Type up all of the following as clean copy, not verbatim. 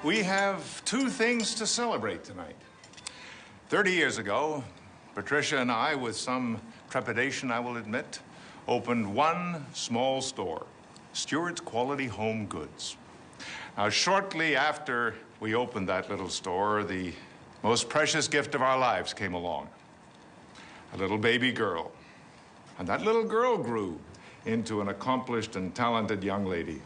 We have two things to celebrate tonight. 30 years ago, Patricia and I, with some trepidation, I will admit, opened one small store, Stewart's Quality Home Goods. Now, shortly after we opened that little store, the most precious gift of our lives came along, a little baby girl. And that little girl grew into an accomplished and talented young lady,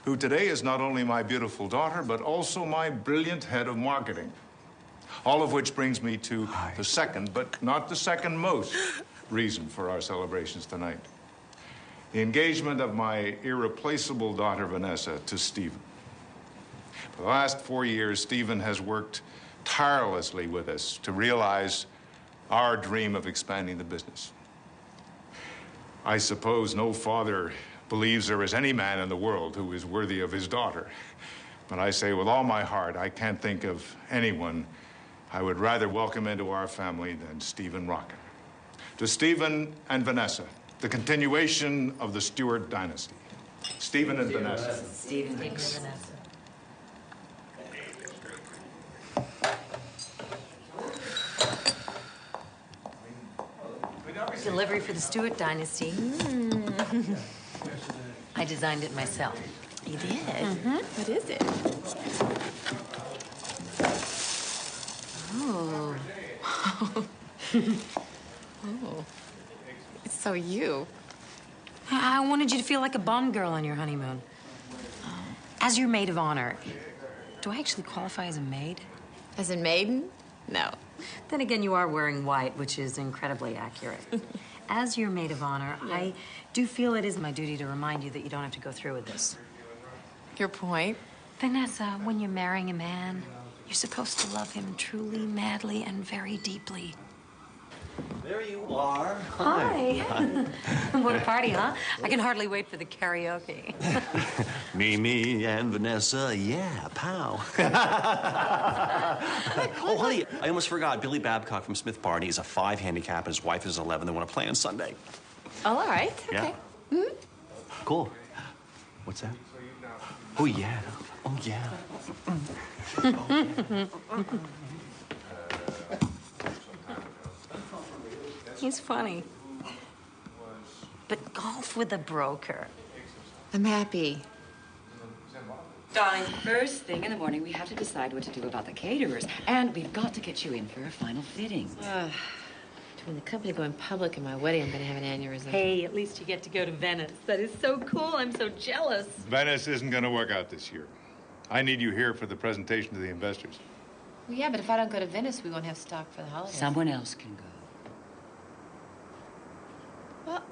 who today is not only my beautiful daughter, but also my brilliant head of marketing. All of which brings me to the second, but not the second most, reason for our celebrations tonight. The engagement of my irreplaceable daughter, Vanessa, to Stephen. For the last 4 years, Stephen has worked tirelessly with us to realize our dream of expanding the business. I suppose no father believes there is any man in the world who is worthy of his daughter. But I say with all my heart, I can't think of anyone I would rather welcome into our family than Stephen Rocket. To Stephen and Vanessa, the continuation of the Stewart dynasty. Stephen and Vanessa. Stephen and Vanessa. Delivery for the Stewart dynasty. I designed it myself. You did? Mm-hmm. What is it? Oh. Oh. It's so you. I wanted you to feel like a Bond girl on your honeymoon. As your maid of honor. Do I actually qualify as a maid? As in maiden? No. Then again, you are wearing white, which is incredibly accurate. As your maid of honor, I do feel it is my duty to remind you that you don't have to go through with this. Your point? Vanessa, when you're marrying a man, you're supposed to love him truly, madly, and very deeply. There you are. Hi. What a party, huh? I can hardly wait for the karaoke. Me, and Vanessa, yeah, pow. Oh, honey, I almost forgot. Billy Babcock from Smith Barney is a 5 handicap, and his wife is 11. They want to play on Sunday. Oh, all right. Yeah. Okay. Mm-hmm. Cool. What's that? Oh, yeah. Oh, yeah. He's funny. But golf with a broker. I'm happy. Darling, first thing in the morning, we have to decide what to do about the caterers. And we've got to get you in for a final fitting. Between the company going public and my wedding, I'm going to have an aneurysm. Hey, at least you get to go to Venice. That is so cool. I'm so jealous. Venice isn't going to work out this year. I need you here for the presentation to the investors. Well, yeah, but if I don't go to Venice, we won't have stock for the holidays. Someone else can go. Well,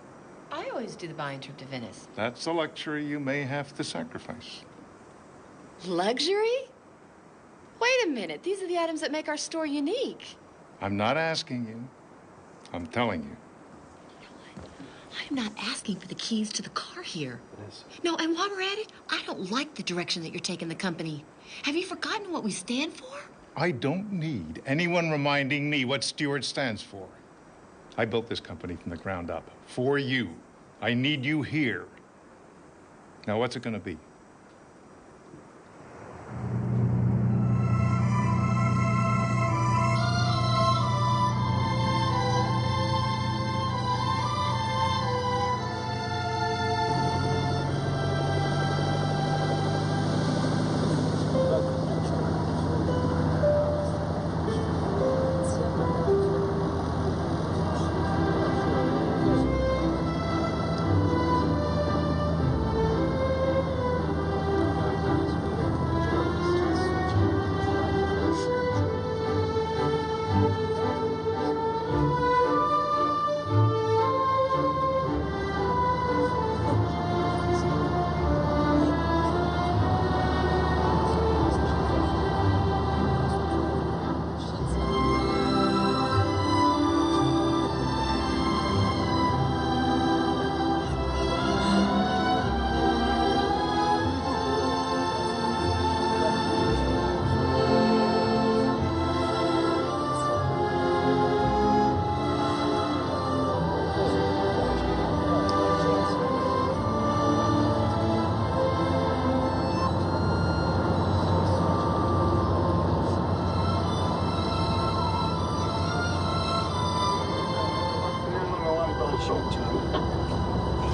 I always do the buying trip to Venice. That's a luxury you may have to sacrifice. Luxury? Wait a minute. These are the items that make our store unique. I'm not asking you. I'm telling you. I'm not asking for the keys to the car here. No, and while we're at it, I don't like the direction that you're taking the company. Have you forgotten what we stand for? I don't need anyone reminding me what Stewart stands for. I built this company from the ground up for you. I need you here. Now, what's it going to be?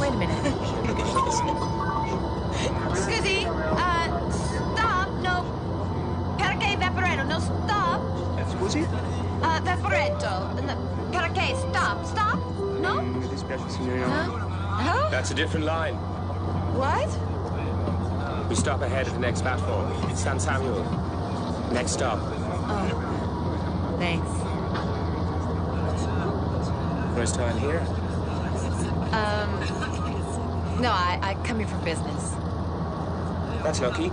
Wait a minute. Scusi, stop, no. Perché Vaporetto, no, stop. Scusi? Vaporetto, no, perché, stop, no? Mi dispiace, signorina. Huh? That's a different line. What? We stop ahead at the next platform. San Samuel. Next stop. Oh, thanks. First time here? No, I come here for business. That's lucky.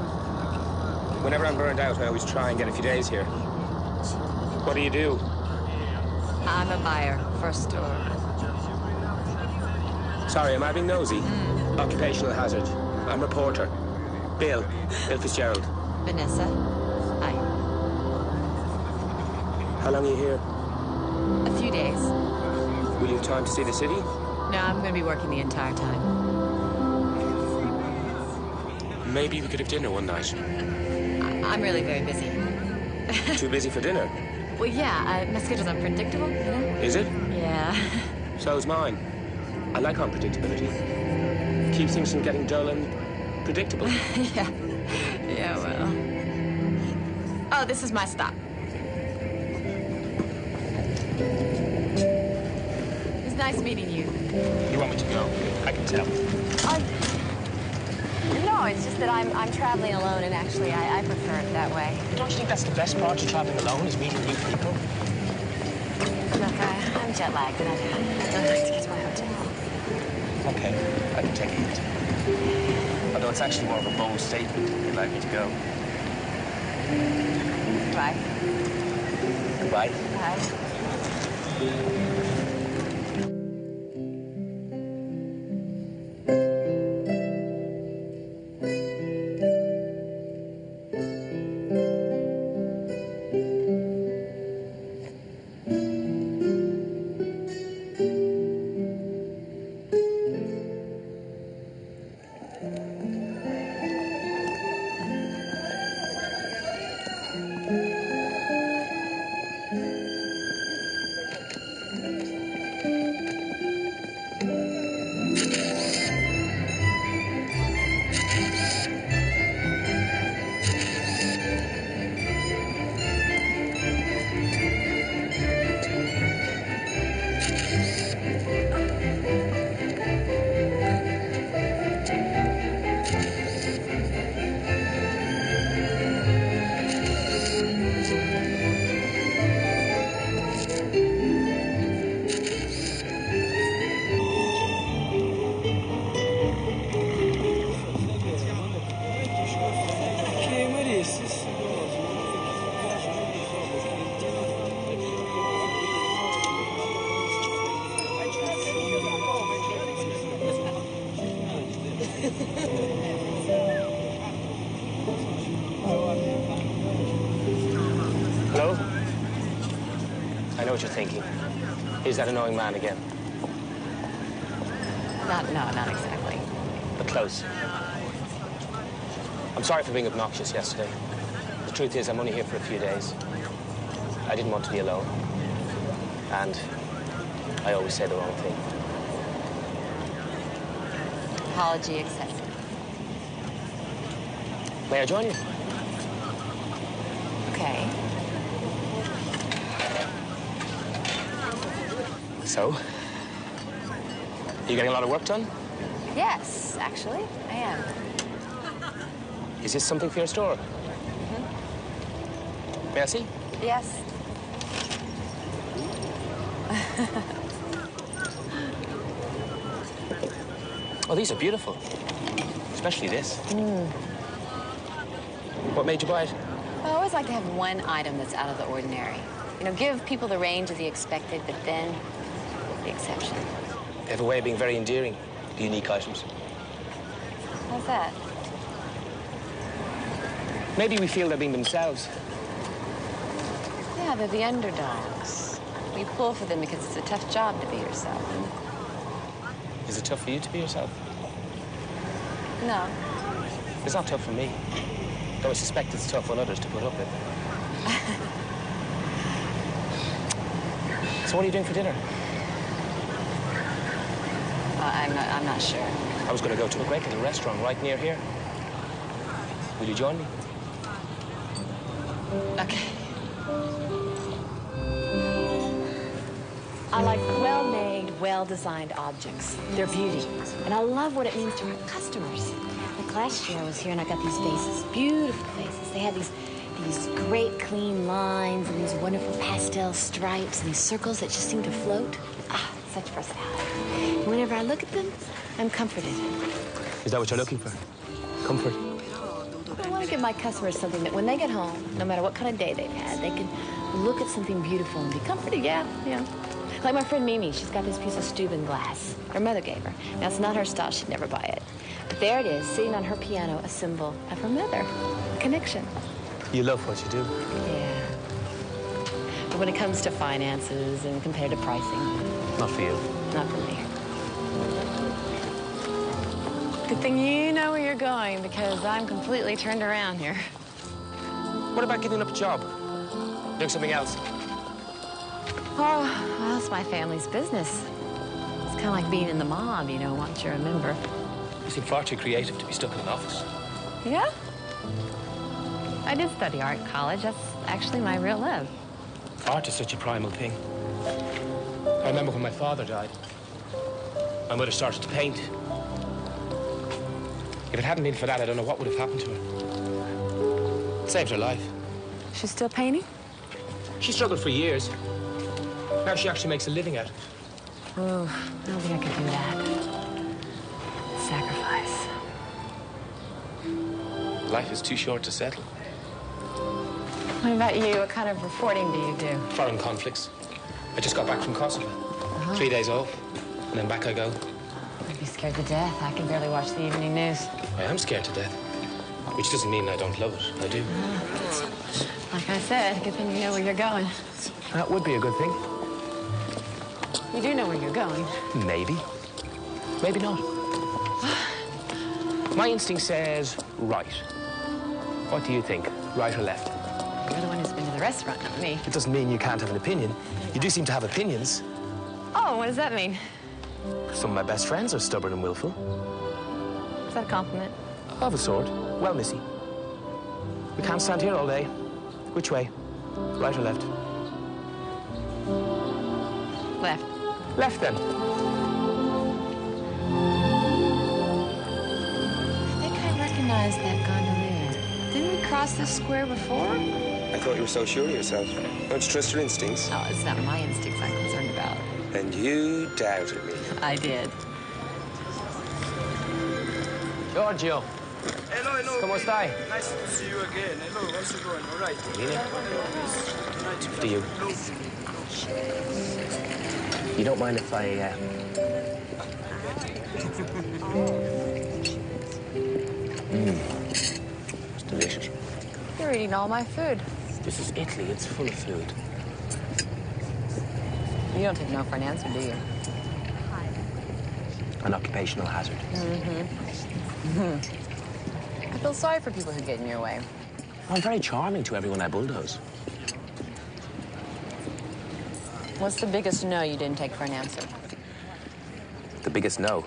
Whenever I'm burned out, I always try and get a few days here. What do you do? I'm a buyer for a store. Sorry, am I being nosy? Occupational hazard. I'm reporter. Bill Fitzgerald. Vanessa. Hi. How long are you here? A few days. Will you have time to see the city? No, I'm going to be working the entire time. Maybe we could have dinner one night. I'm really very busy. Too busy for dinner? Well, yeah, my schedule's unpredictable, you know? Is it? Yeah. So's mine. I like unpredictability. Keeps things from getting dull and predictable. Yeah, well. Oh, this is my stop. It's nice meeting you. You want me to go? I can tell. No, it's just that I'm traveling alone, and actually, I prefer it that way. Don't you think that's the best part of traveling alone, is meeting new people? Look, I'm jet lagged, and I'd like to get to my hotel. Okay, I can take it. Although it's actually more of a bold statement if you'd like me to go. Bye. Goodbye. Bye. Hello? I know what you're thinking. Is that annoying man again? Not exactly. But close. I'm sorry for being obnoxious yesterday. The truth is, I'm only here for a few days. I didn't want to be alone. And I always say the wrong thing. Apology accepted. May I join you? Okay. So? You getting a lot of work done? Yes, actually, I am. Is this something for your store? May I see? Yes. Oh, these are beautiful. Especially this. What made you buy it? I always like to have one item that's out of the ordinary. You know, give people the range of the expected, but then the exception. They have a way of being very endearing, the unique items. How's that? Maybe we feel they're being themselves. Yeah, they're the underdogs. We pull for them because it's a tough job to be yourself. Is it tough for you to be yourself? No. It's not tough for me. Though I suspect it's tough on others to put up with. So what are you doing for dinner? I'm not sure. I was going to go to a great little restaurant right near here. Will you join me? Okay. I like well-made, well-designed objects. They're beauty. And I love what it means to our customers. Like last year I was here and I got these vases, beautiful vases. They had these great clean lines and these wonderful pastel stripes and these circles that just seem to float. Ah, such versatility. And whenever I look at them, I'm comforted. Is that what you're looking for? Comfort? I want to give my customers something that when they get home, no matter what kind of day they've had, they can look at something beautiful and be comforted. Yeah. Like my friend Mimi, she's got this piece of Steuben glass. Her mother gave her. Now, it's not her style. She'd never buy it. But there it is, sitting on her piano, a symbol of her mother. Connection. You love what you do. Yeah. But when it comes to finances and competitive pricing, Not for you. not for me. Good thing you know where you're going, because I'm completely turned around here. What about giving up a job? Doing something else? Oh, well, it's my family's business. It's kind of like being in the mob, you know, once you're a member. You seem far too creative to be stuck in an office. Yeah? I did study art in college. That's actually my real love. Art is such a primal thing. I remember when my father died. My mother started to paint. If it hadn't been for that, I don't know what would have happened to her. It saved her life. She's still painting? She struggled for years. Now she actually makes a living at it. Oh, I don't think I could do that. Sacrifice. Life is too short to settle. What about you? What kind of reporting do you do? Foreign conflicts. I just got back from Kosovo. 3 days off, and then back I go. I'd be scared to death. I can barely watch the evening news. I am scared to death. Which doesn't mean I don't love it. I do. Like I said, good thing you know where you're going. That would be a good thing. You do know where you're going. Maybe. Maybe not. My instinct says right. What do you think? Right or left? You're the one who's been to the restaurant, not me. It doesn't mean you can't have an opinion. You do seem to have opinions. Oh, what does that mean? Some of my best friends are stubborn and willful. Is that a compliment? Of a sort. Well, Missy. We can't stand here all day. Which way? Right or left? Left. Left, then. I think I recognize that gondolier. Didn't we cross this square before? I thought you were so sure of yourself. Don't you trust your instincts? Oh, it's not my instincts I'm concerned about. And you doubted me. I did. Giorgio. Hello. Come stai? Nice to see you again. Hello, how's it going? All right. To you. You don't mind if I, eating all my food. This is Italy. It's full of food. You don't take no for an answer, do you? An occupational hazard. I feel sorry for people who get in your way. I'm very charming to everyone I bulldoze. What's the biggest no you didn't take for an answer? The biggest no?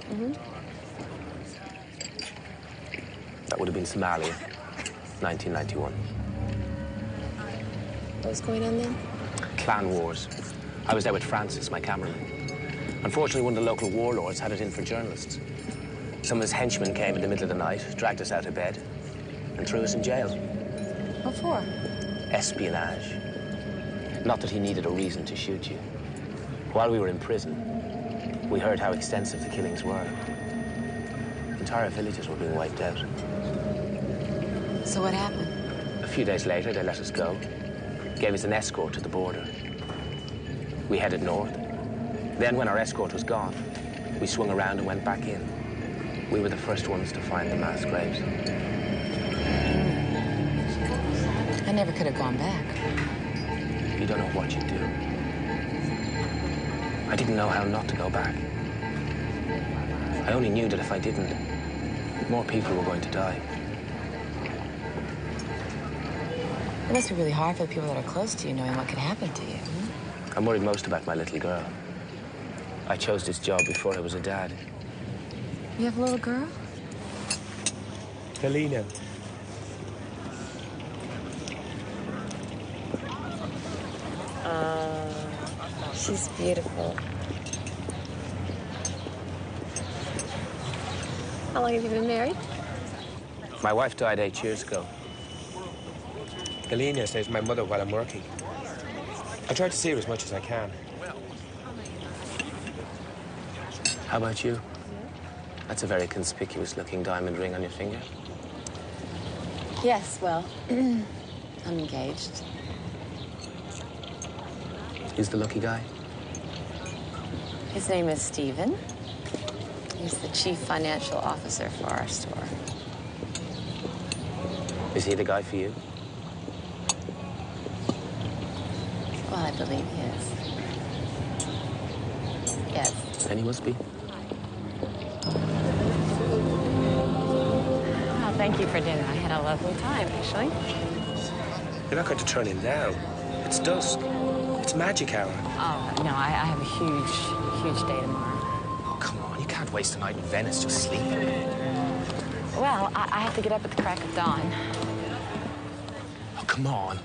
That would have been Somalia, 1991. What was going on then? Clan wars. I was there with Francis, my cameraman. Unfortunately, one of the local warlords had it in for journalists. Some of his henchmen came in the middle of the night, dragged us out of bed, and threw us in jail. What for? Espionage. Not that he needed a reason to shoot you. While we were in prison, we heard how extensive the killings were. Entire villages were being wiped out. So what happened? A few days later, they let us go, gave us an escort to the border. We headed north. Then, when our escort was gone, we swung around and went back in. We were the first ones to find the mass graves. I never could have gone back. You don't know what you'd do. I didn't know how not to go back. I only knew that if I didn't, more people were going to die. It must be really hard for the people that are close to you, knowing what could happen to you. I'm worried most about my little girl. I chose this job before I was a dad. You have a little girl? Helena. She's beautiful. How long have you been married? My wife died 8 years ago. Helena stays with my mother while I'm working. I try to see her as much as I can. How about you? That's a very conspicuous-looking diamond ring on your finger. Yes, well, I'm engaged. Who's the lucky guy? His name is Stephen. He's the chief financial officer for our store. Is he the guy for you? Well, I believe he is. Yes. Then he must be. Well, thank you for dinner. I had a lovely time, actually. You're not going to turn in now. It's dusk. It's magic hour. Oh, no, I have a huge day tomorrow. Oh, come on. You can't waste a night in Venice just sleeping. Well, I have to get up at the crack of dawn. Oh, come on.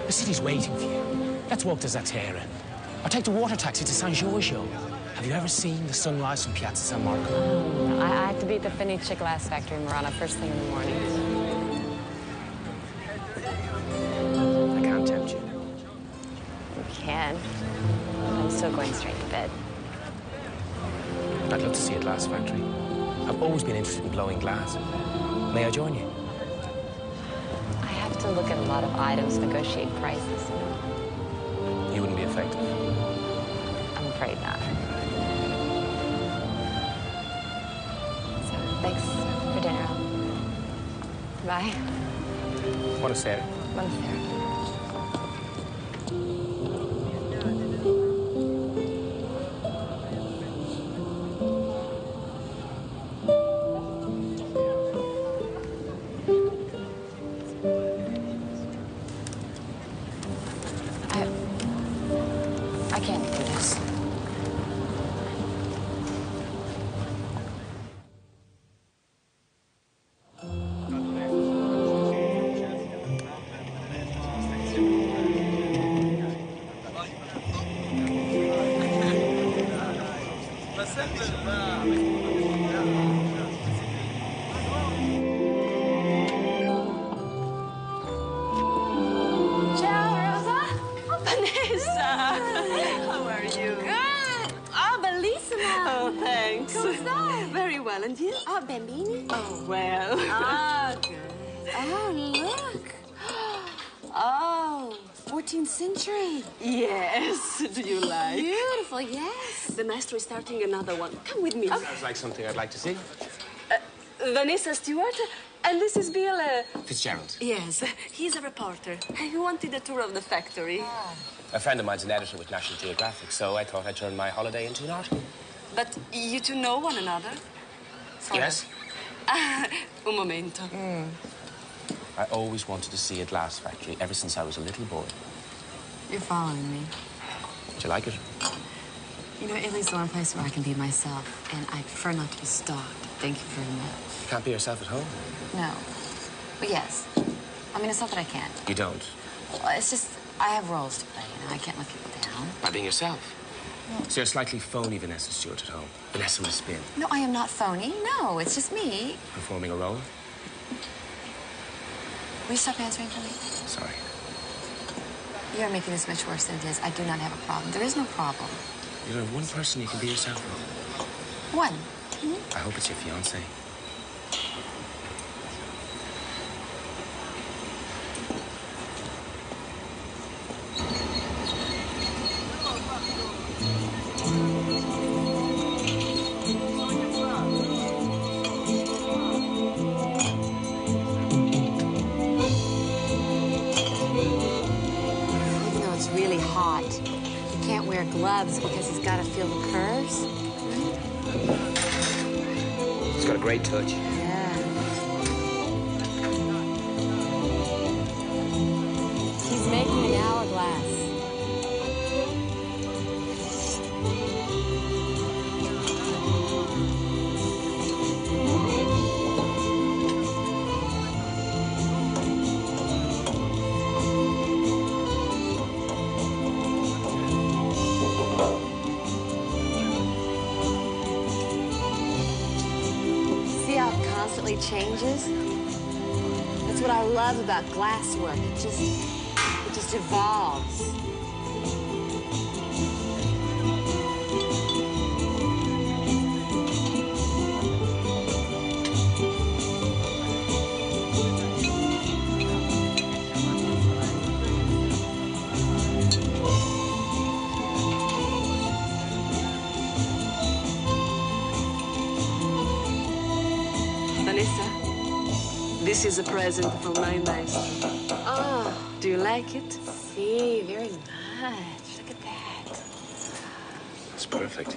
The city's waiting for you. Let's walk to Zatera. Or take the water taxi to San Giorgio. Have you ever seen the sunrise from Piazza San Marco? I have to be at the Fenice Glass Factory in Murano first thing in the morning. I can't tempt you. You can. I'm still going straight to bed. I'd love to see a glass factory. I've always been interested in blowing glass. May I join you? I have to look at a lot of items, negotiate prices. You wouldn't be effective. I'm afraid not. So, thanks for dinner. Bye. Buonasera. Buonasera. I can't do this. Ciao, Rosa. Oh, Vanessa. How are you? Good. Oh, bellissima. Oh, thanks. Come stai? Very well, and you? Oh, bambini. Oh, well. Oh, good. Oh, look. Oh, 14th century. Yes. Do you like? Beautiful, yes. The maestro is starting another one. Come with me. Sounds like something I'd like to see. Vanessa Stewart, And this is Bill. Fitzgerald. Yes, he's a reporter. He wanted a tour of the factory. A friend of mine's an editor with National Geographic, so I thought I'd turn my holiday into an article. But you two know one another? Yes. Un momento. I always wanted to see a glass factory ever since I was a little boy. You're following me. Do you like it? You know, Italy's the one place where I can be myself, and I prefer not to be stalked. Thank you very much. You can't be yourself at home. No. But yes. I mean, it's not that I can't. You don't? Well, it's just, I have roles to play, you know. I can't let people down. By being yourself. So you're slightly phony Vanessa Stewart at home. Vanessa with a spin. No, I am not phony. No, it's just me. Performing a role? Will you stop answering for me? Sorry. You're making this much worse than it is. I do not have a problem. There is no problem. You're the one person you can be yourself with. One. I hope it's your fiancé. You know, it's really hot. He can't wear gloves because he's got to feel the curves. He's got a great touch. Yeah. He's making an hourglass. See how it constantly changes? That's what I love about glasswork. It just evolves. Vanessa, this is a present from my maestro. Oh, Do you like it? see, very much. Look at that. It's perfect.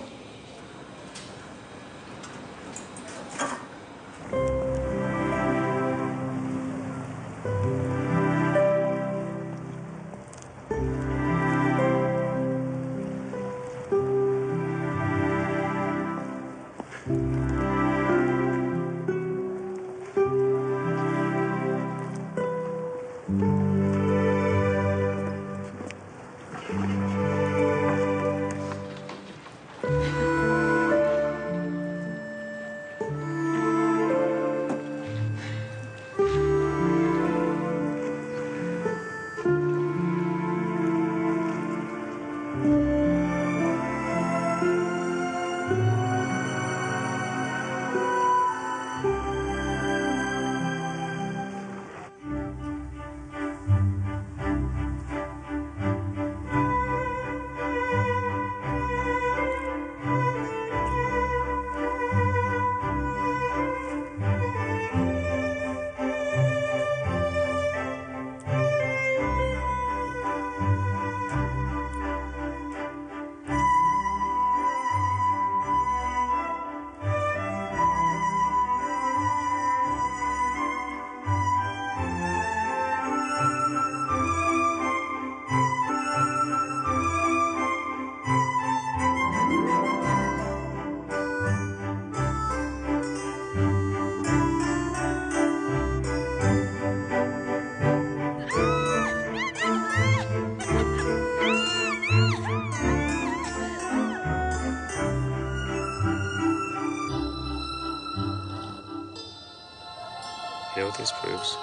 You know what this proves?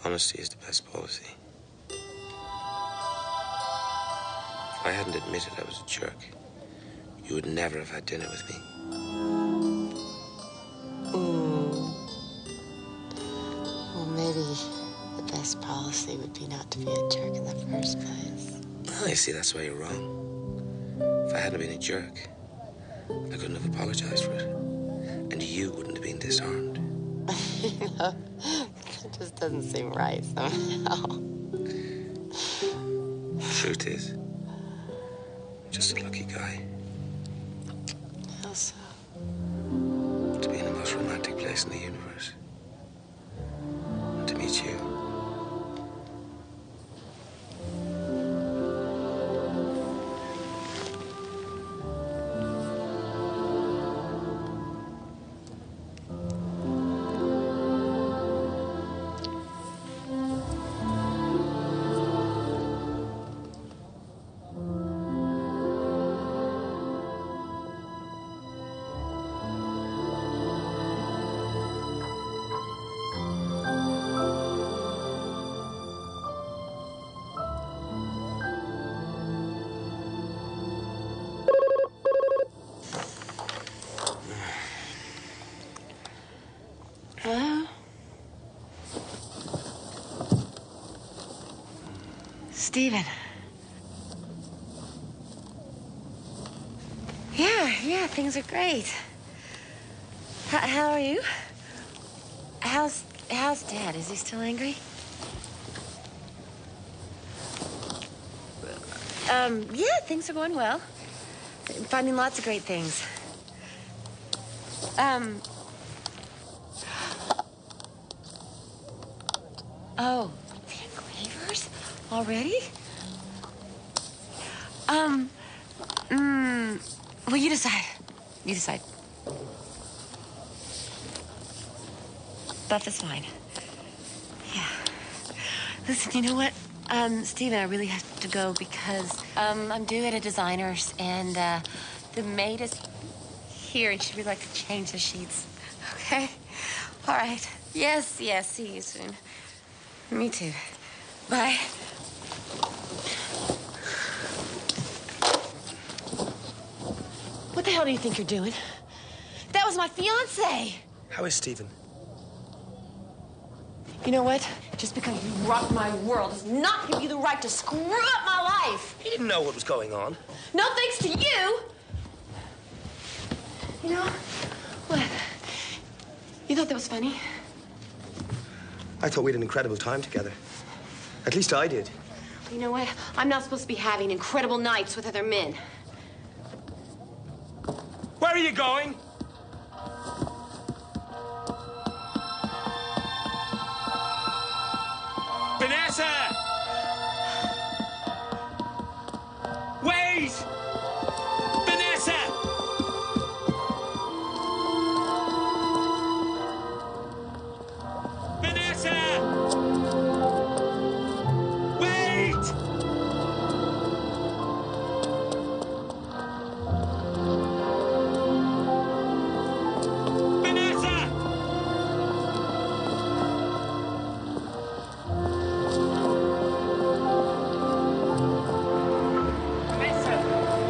Honesty is the best policy. If I hadn't admitted I was a jerk, you would never have had dinner with me. Well, maybe the best policy would be not to be a jerk in the first place. Oh, you see, that's why you're wrong. If I hadn't been a jerk, I couldn't have apologized for it. And you wouldn't have been disarmed. You know, it just doesn't seem right somehow. Truth is, just a lucky guy. How so? To be in the most romantic place in the universe. And to meet you. Hello? Stephen. Yeah, things are great. How are you? How's Dad? Is he still angry? Yeah, things are going well. I'm finding lots of great things. Oh, the engravers? Already? Well, you decide. You decide. Beth is fine. Yeah. Listen, you know what? Stephen, I really have to go because, I'm due at a designer's and, the maid is here and she'd really like to change the sheets. Okay? All right. Yes, see you soon. Me too. Bye. What the hell do you think you're doing? That was my fiancé. How is Stephen? You know what? Just because you rocked my world does not give you the right to screw up my life. He didn't know what was going on. No thanks to you. You know what? You thought that was funny? I thought we had an incredible time together. At least I did. You know what? I'm not supposed to be having incredible nights with other men. Where are you going? Vanessa! Wait! Vanessa! Vanessa! Wait! Vanessa!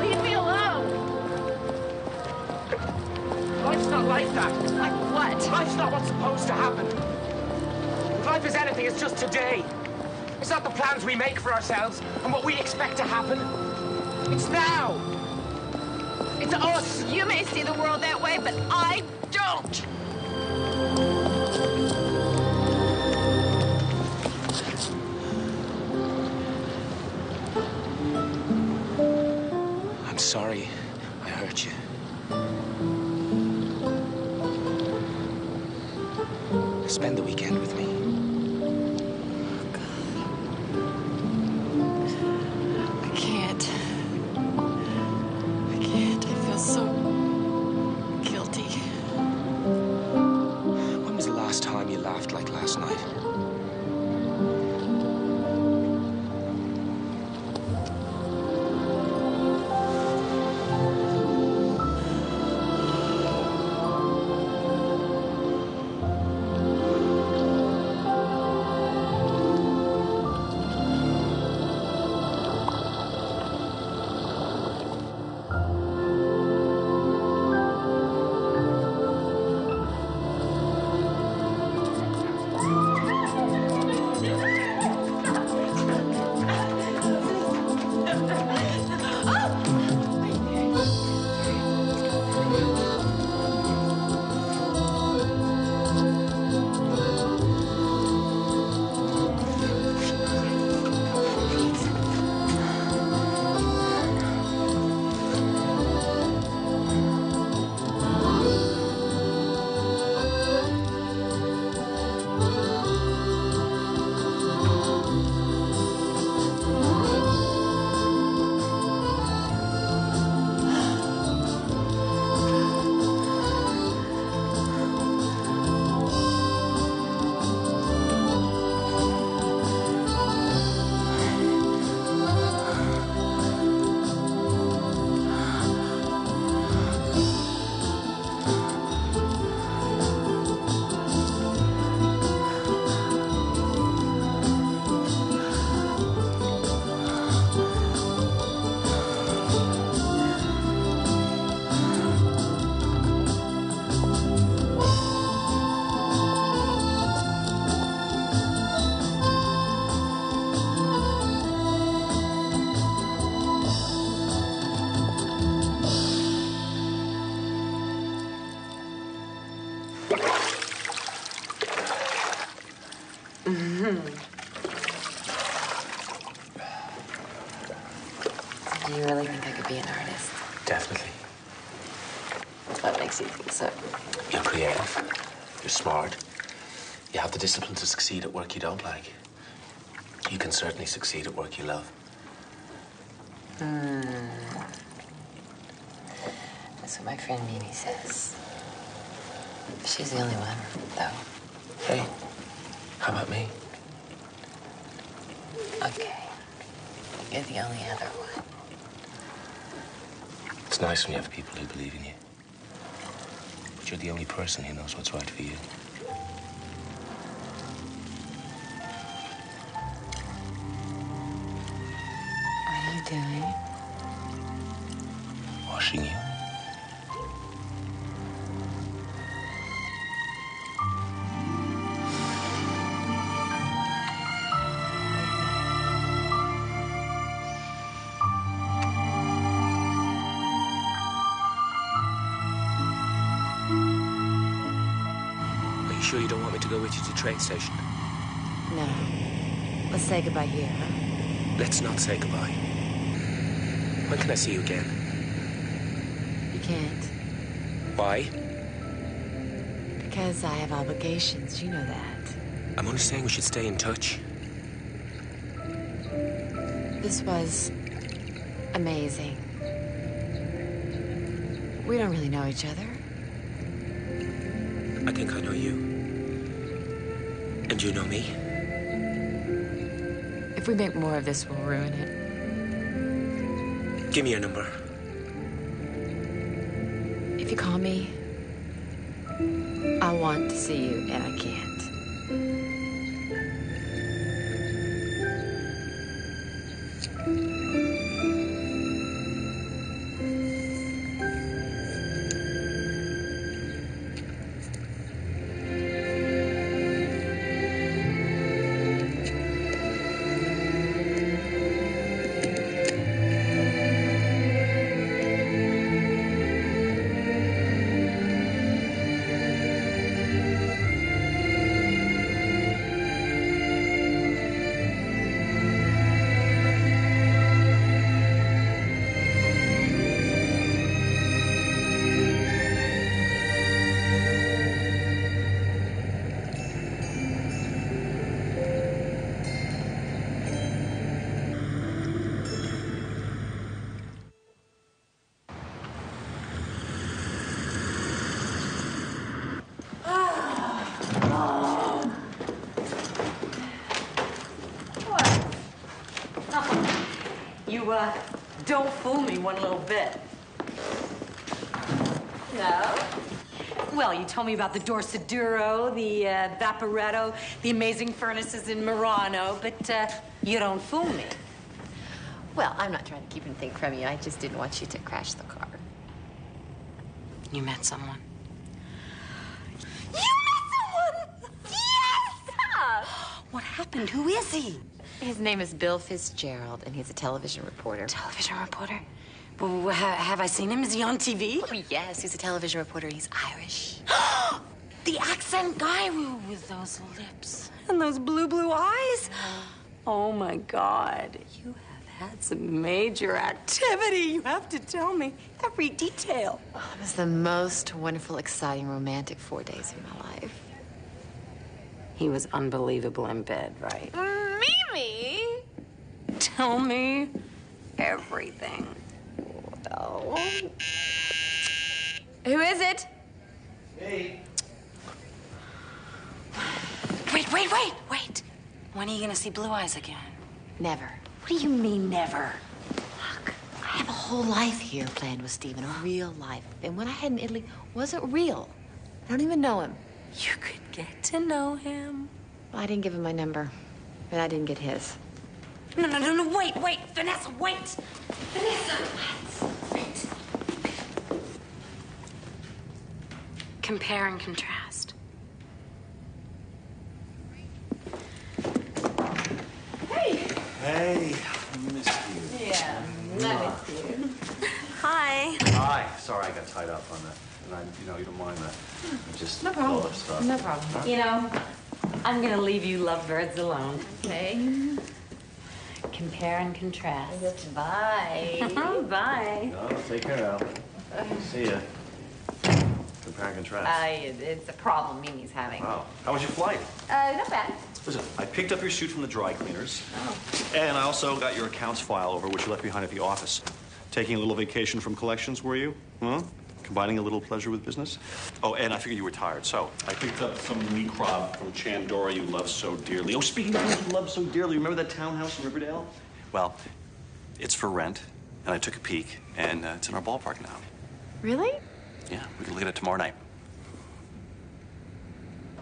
Leave me alone. Life's not like that. Like what? Life's not what's supposed to happen. If life is anything, it's just today. It's not the plans we make for ourselves and what we expect to happen. It's now. It's us. You may see the world that way, but I don't. I'm sorry I hurt you. Spend the weekend with me. I can't. I feel so guilty. When was the last time you laughed like last night? succeed, so... You're creative. You're smart. You have the discipline to succeed at work you don't like. You can certainly succeed at work you love. That's what my friend Mimi says. She's the only one, though. Hey, how about me? Okay. You're the only other one. It's nice when you have people who believe in you. But you're the only person who knows what's right for you. What are you doing? Washing you. Are you sure you don't want me to go with you to the train station? No. Let's say goodbye here, huh? Let's not say goodbye. When can I see you again? You can't. Why? Because I have obligations. You know that. I'm only saying we should stay in touch. This was amazing. We don't really know each other. I think I know you. And you know me. If we make more of this, we'll ruin it. Give me your number. If you call me, I want to see you, and I can't. Don't fool me one little bit. No? Well, you told me about the Dorsaduro, the Vaporetto, the amazing furnaces in Murano, but you don't fool me. Well, I'm not trying to keep anything from you. I just didn't want you to crash the car. You met someone. You met someone! Yes! What happened? Who is he? His name is Bill Fitzgerald, and he's a television reporter. Television reporter? Well, have I seen him? Is he on TV? Oh, yes, he's a television reporter. He's Irish. The accent guy with those lips and those blue eyes? Oh, my God. You have had some major activity. You have to tell me every detail. Oh, it was the most wonderful, exciting, romantic 4 days of my life. He was unbelievable in bed, right? Mimi! Tell me everything. Oh. Who is it? Hey. Wait. When are you gonna see Blue Eyes again? Never. What do you mean, never? Look, I have a whole life here planned with Stephen, a real life. And what I had in Italy wasn't real. I don't even know him. You could get to know him. Well, I didn't give him my number, and I didn't get his. No, wait, Vanessa, wait! Vanessa, wait. Compare and contrast. Hey, I missed you. Yeah, I missed you. Hi. Hi. Sorry I got tied up on that. And you don't mind that. I just No problem. full of stuff. No problem. You know, I'm gonna leave you lovebirds alone. Okay. Compare and contrast. Bye. Bye. No, take care now. See ya. compare and contrast? It's a problem Mimi's having. Wow. How was your flight? Not bad. Listen, I picked up your suit from the dry cleaners. Oh. And I also got your accounts file over, which you left behind at the office. Taking a little vacation from collections, were you? Huh? Combining a little pleasure with business? Oh, and I figured you were tired, so I picked up some meat crab from Chandora you love so dearly. Oh, speaking of things you love so dearly, remember that townhouse in Riverdale? Well, it's for rent, and I took a peek, and it's in our ballpark now. Really? Yeah, we can look at it tomorrow night.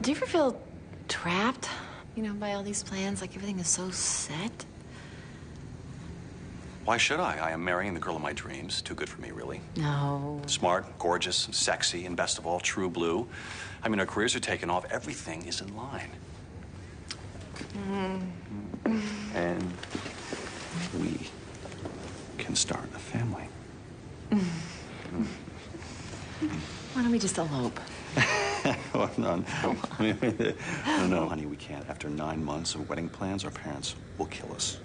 Do you ever feel trapped, you know, by all these plans? Like everything is so set? Why should I? I am marrying the girl of my dreams. Too good for me, really. No. Smart, gorgeous, sexy, and best of all, true blue. I mean, our careers are taking off. Everything is in line. And we can start a family. Why don't we just elope? Oh, no, no, honey, we can't. After 9 months of wedding plans, our parents will kill us.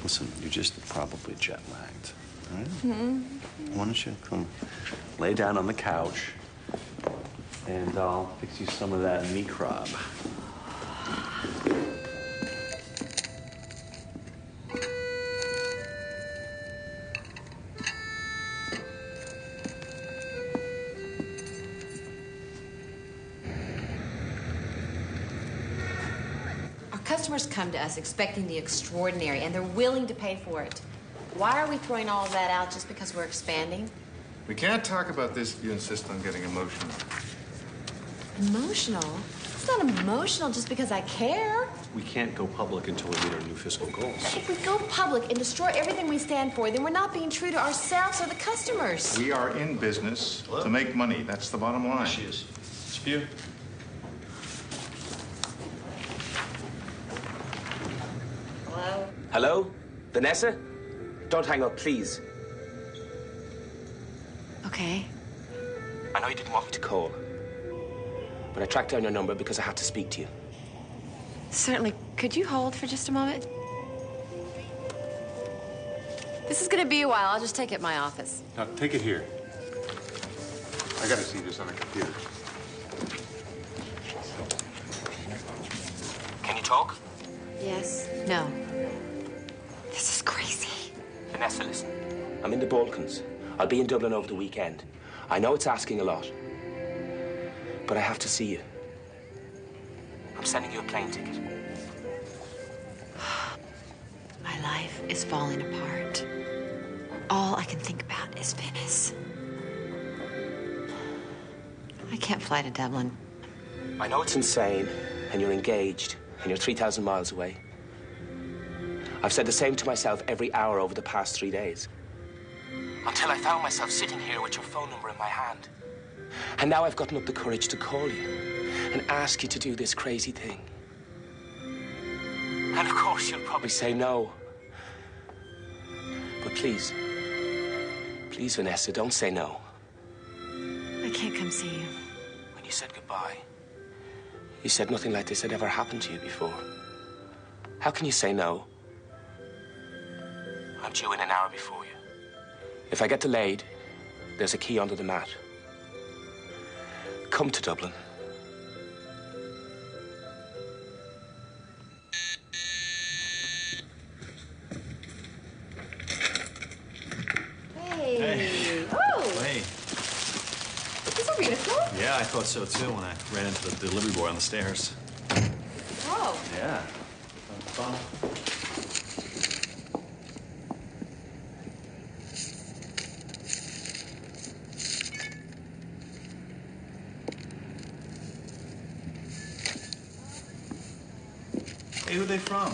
Listen, you're just probably jet-lagged, all right? Why don't you come lay down on the couch, and I'll fix you some of that meat crab. Customers come to us expecting the extraordinary, and they're willing to pay for it. Why are we throwing all of that out just because we're expanding? We can't talk about this if you insist on getting emotional. Emotional? It's not emotional just because I care. We can't go public until we meet our new fiscal goals. If we go public and destroy everything we stand for, then we're not being true to ourselves or the customers. We are in business to make money. That's the bottom line. She is. It's for you. Hello? Hello? Vanessa? Don't hang up, please. Okay. I know you didn't want me to call, but I tracked down your number because I had to speak to you. Certainly. Could you hold for just a moment? This is going to be a while. I'll just take it in my office. Now, take it here. I gotta see this on a computer. Can you talk? Yes. No. This is crazy. Vanessa, listen. I'm in the Balkans. I'll be in Dublin over the weekend. I know it's asking a lot, but I have to see you. I'm sending you a plane ticket. My life is falling apart. All I can think about is Venice. I can't fly to Dublin. I know it's insane, and you're engaged, and you're 3,000 miles away. I've said the same to myself every hour over the past 3 days. Until I found myself sitting here with your phone number in my hand. And now I've gotten up the courage to call you and ask you to do this crazy thing. And of course, you'll probably say no. But please, please, Vanessa, don't say no. I can't come see you. When you said goodbye, you said nothing like this had ever happened to you before. How can you say no? I'm due in an hour before you. If I get delayed, there's a key under the mat. Come to Dublin. Hey. Oh! Hey. These are beautiful. Yeah, I thought so too when I ran into the delivery boy on the stairs. Oh. Yeah. Fun. Hey, who are they from?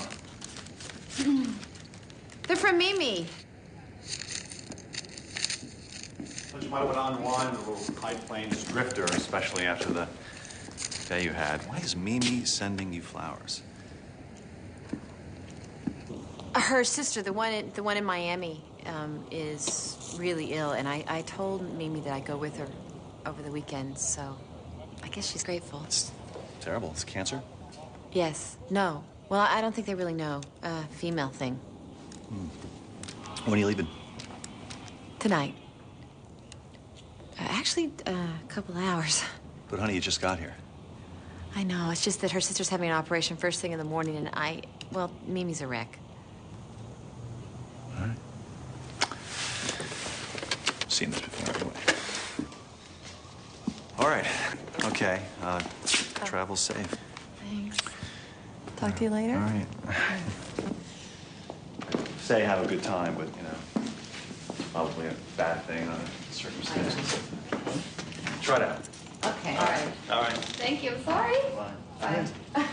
They're from Mimi. Thought you might want to unwind a little High Plains drifter, especially after the day you had. Why is Mimi sending you flowers? Her sister, the one in Miami, is really ill, and I told Mimi that I'd go with her over the weekend, so I guess she's grateful. It's terrible. It's cancer? Yes. No. Well, I don't think they really know. Female thing. When are you leaving? Tonight. Actually, Actually, a couple hours. But honey, you just got here. I know. It's just that her sister's having an operation first thing in the morning, and well, Mimi's a wreck. All right. Seen this before anyway. All right. Okay. Travel safe. Thanks. Talk to you later. All right. Say have a good time, but, you know, probably a bad thing under the circumstances. Try it out. Okay. All right. All right. Thank you. Sorry. Bye. Bye.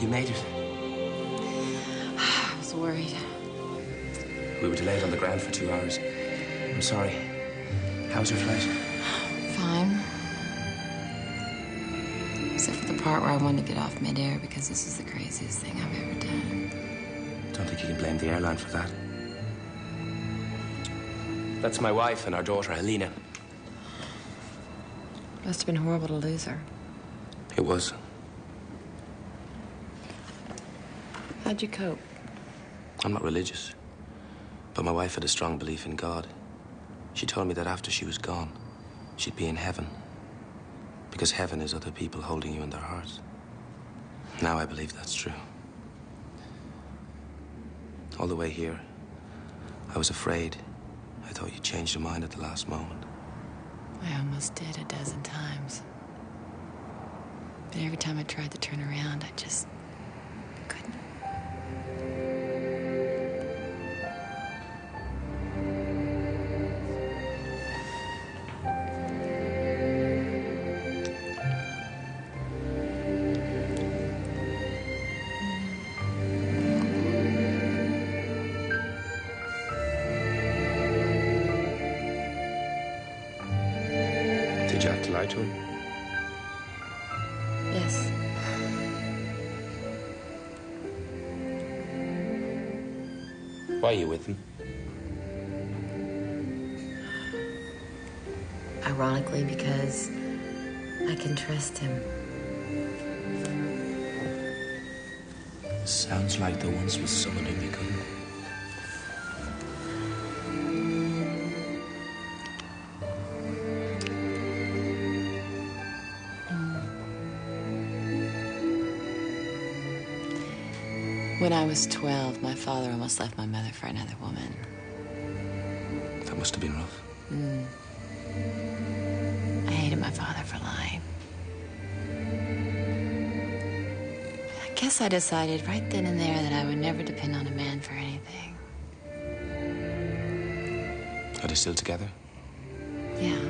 Made it. I was worried. We were delayed on the ground for 2 hours. I'm sorry. How was your flight? Fine. Except for the part where I wanted to get off midair because this is the craziest thing I've ever done. Don't think you can blame the airline for that. That's my wife and our daughter, Helena. Must have been horrible to lose her. It was. How'd you cope? I'm not religious, but my wife had a strong belief in God. She told me that after she was gone, she'd be in heaven, because heaven is other people holding you in their hearts. Now I believe that's true. All the way here, I was afraid. I thought you'd changed your mind at the last moment. I almost did a dozen times. But every time I tried to turn around, I just couldn't. Did you have to lie to him? Yes. Why are you with him? Ironically, because I can trust him. Sounds like there once was someone whom you couldn't. When I was 12, my father almost left my mother for another woman. That must have been rough. I hated my father for lying. I guess I decided right then and there that I would never depend on a man for anything. Are they still together? Yeah.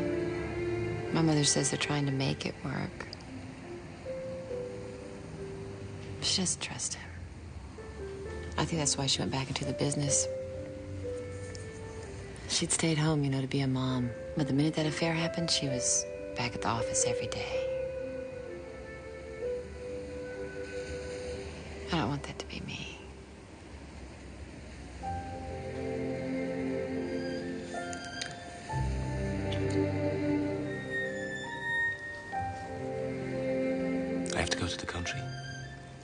My mother says they're trying to make it work. She doesn't trust him. I think that's why she went back into the business. She'd stayed home, you know, to be a mom. But the minute that affair happened, she was back at the office every day. I don't want that to be me. I have to go to the country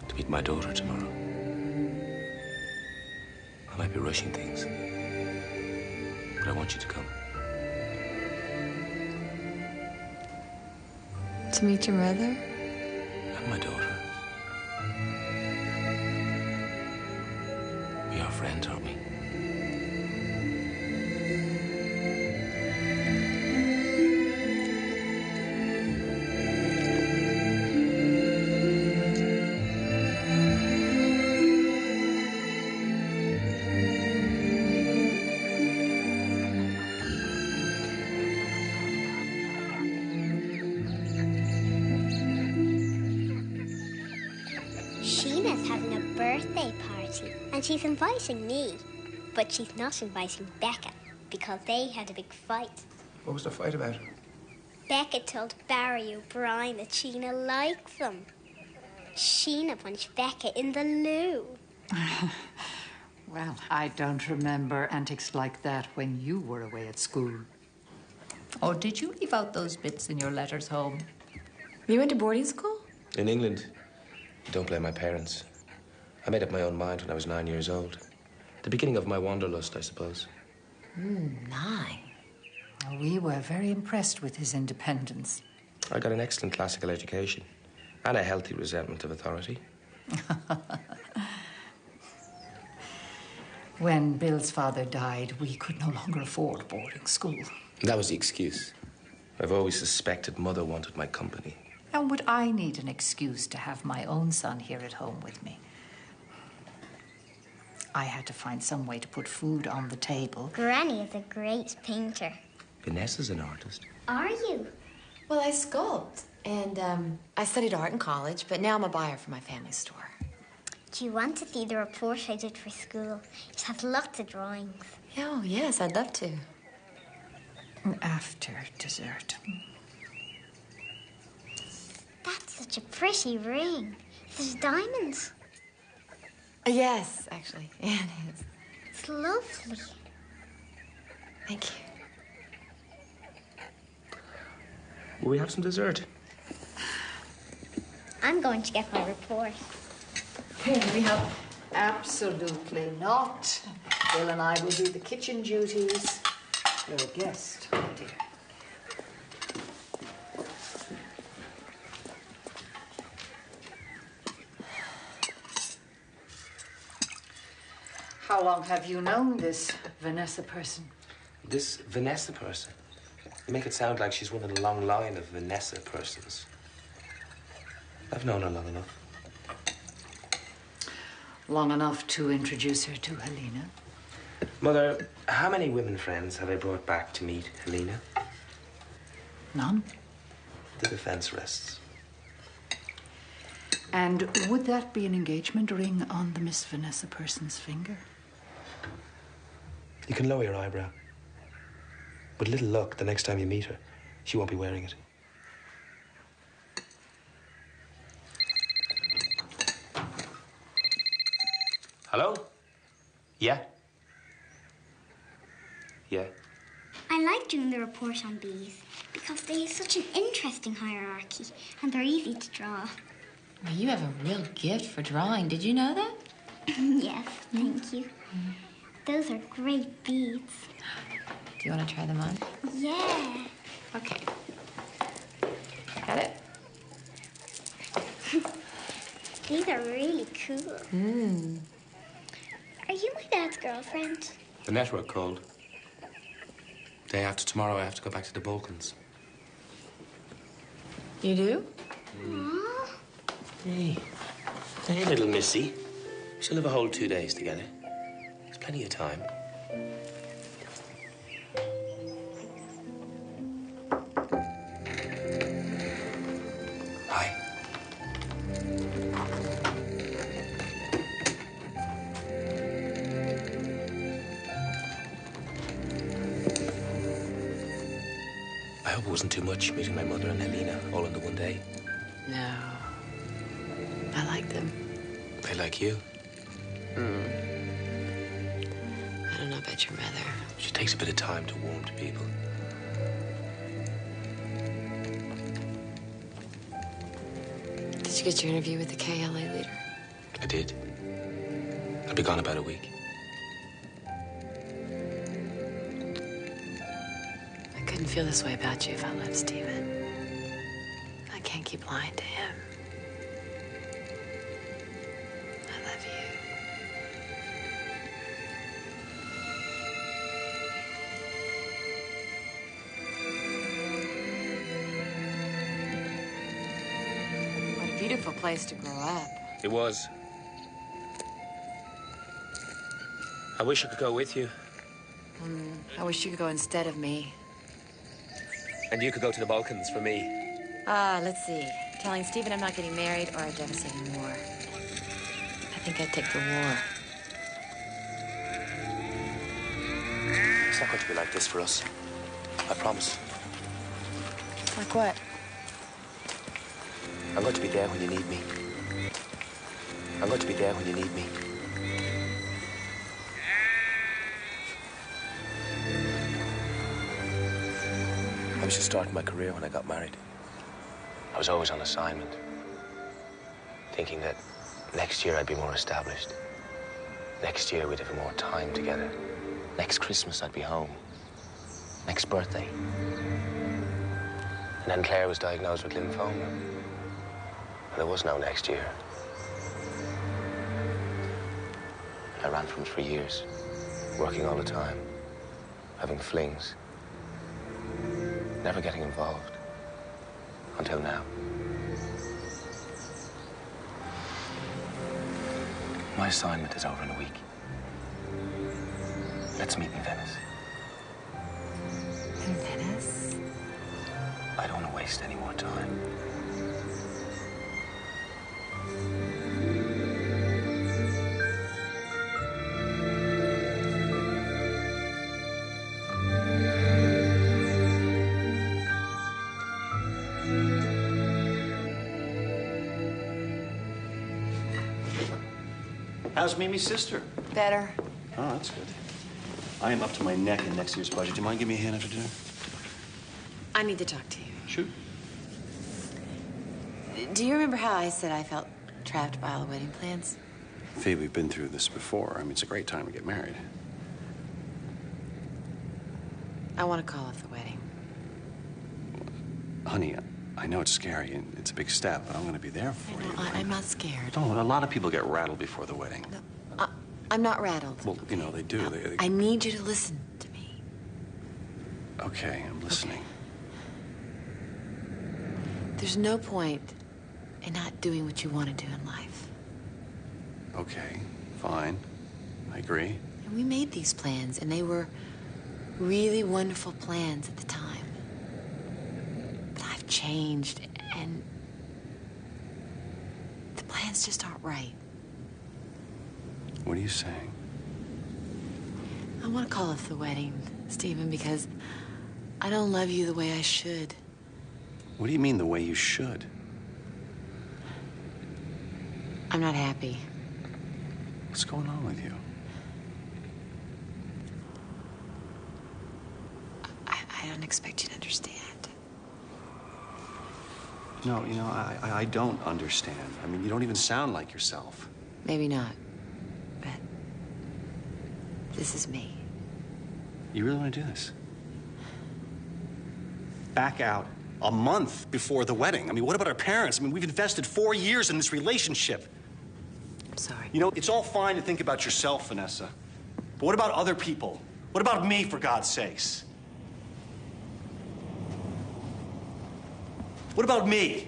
to meet my daughter tomorrow. I might be rushing things, but I want you to come. To meet your mother? And my daughter. We are friends, aren't we? Sheena's having a birthday party, and she's inviting me. But she's not inviting Becca, because they had a big fight. What was the fight about? Becca told Barry O'Brien that Sheena likes him. Sheena punched Becca in the loo. Well, I don't remember antics like that when you were away at school. Oh, did you leave out those bits in your letters home? You went to boarding school? In England, you don't blame my parents. I made up my own mind when I was 9 years old. The beginning of my wanderlust, I suppose. 9. We were very impressed with his independence. I got an excellent classical education and a healthy resentment of authority. When Bill's father died, we could no longer afford boarding school. That was the excuse. I've always suspected Mother wanted my company. And would I need an excuse to have my own son here at home with me? I had to find some way to put food on the table. Granny is a great painter. Vanessa's an artist. Are you? Well, I sculpt. And I studied art in college, but now I'm a buyer for my family store. Do you want to see the report I did for school? It has lots of drawings. Oh, yes, I'd love to. After dessert. That's such a pretty ring. There's diamonds. Yes, actually. Yeah, it is. It's lovely. Thank you. Will we have some dessert? I'm going to get my report. Here we have absolutely not. Bill and I will do the kitchen duties. You're a guest, my dear. How long have you known this Vanessa person? This Vanessa person? You make it sound like she's one in a long line of Vanessa persons. I've known her long enough. Long enough to introduce her to Helena? Mother, how many women friends have I brought back to meet Helena? None. The defense rests. And would that be an engagement ring on the Miss Vanessa person's finger? You can lower your eyebrow. With little luck, the next time you meet her, she won't be wearing it. Hello? Yeah? Yeah? I like doing the report on bees because they have such an interesting hierarchy and they're easy to draw. Well, you have a real gift for drawing. Did you know that? Yes, thank you. Those are great beads. Do you want to try them on? Yeah. Okay. Got it? These are really cool. Are you my dad's girlfriend? The network called. Day after tomorrow, I have to go back to the Balkans. You do? Aww. Hey. Hey, little missy. She'll have a whole 2 days together. There's plenty of time. Hi. I hope it wasn't too much meeting my mother and Helena all in the one day. No. I like them. They like you. I don't know about your mother. She takes a bit of time to warm to people. Did you get your interview with the KLA leader? I did. I'll be gone about a week. I couldn't feel this way about you if I loved Stephen. I can't keep lying to him. I love you. What a beautiful place to grow up. It was. I wish I could go with you. I wish you could go instead of me. And you could go to the Balkans for me. Let's see. Telling Stephen I'm not getting married or a devastating war. I think I'd take the war. It's not going to be like this for us. I promise. Like what? I'm going to be there when you need me. I'm going to be there when you need me. I was just starting my career when I got married. I was always on assignment, thinking that next year I'd be more established. Next year we'd have more time together. Next Christmas I'd be home. Next birthday. And then Claire was diagnosed with lymphoma. And there was no next year. I ran from it for years, working all the time, having flings, never getting involved. Until now. My assignment is over in a week. Let's meet in Venice. In Venice? I don't want to waste any more time. How's Mimi's sister? Better. Oh, that's good. I am up to my neck in next year's budget. Do you mind giving me a hand after dinner? I need to talk to you. Shoot. Do you remember how I said I felt trapped by all the wedding plans? Fee, we've been through this before. I mean, it's a great time to get married. I want to call off the wedding. Honey, I know it's scary and it's a big step, but I'm going to be there for you. I'm not scared. Oh, a lot of people get rattled before the wedding. No, I'm not rattled. Well, you know, they do. No, They... I need you to listen to me. Okay, I'm listening. There's no point in not doing what you want to do in life. Okay, fine. I agree. And we made these plans, and they were really wonderful plans at the time. But I've changed, and the plans just aren't right. What are you saying? I want to call off the wedding, Stephen, because I don't love you the way I should. What do you mean the way you should? I'm not happy. What's going on with you? I don't expect you to understand. No, you know, I don't understand. I mean, you don't even sound like yourself. Maybe not, but this is me. You really want to do this? Back out a month before the wedding. I mean, what about our parents? I mean, we've invested 4 years in this relationship. I'm sorry. You know, it's all fine to think about yourself, Vanessa. But what about other people? What about me, for God's sakes? What about me?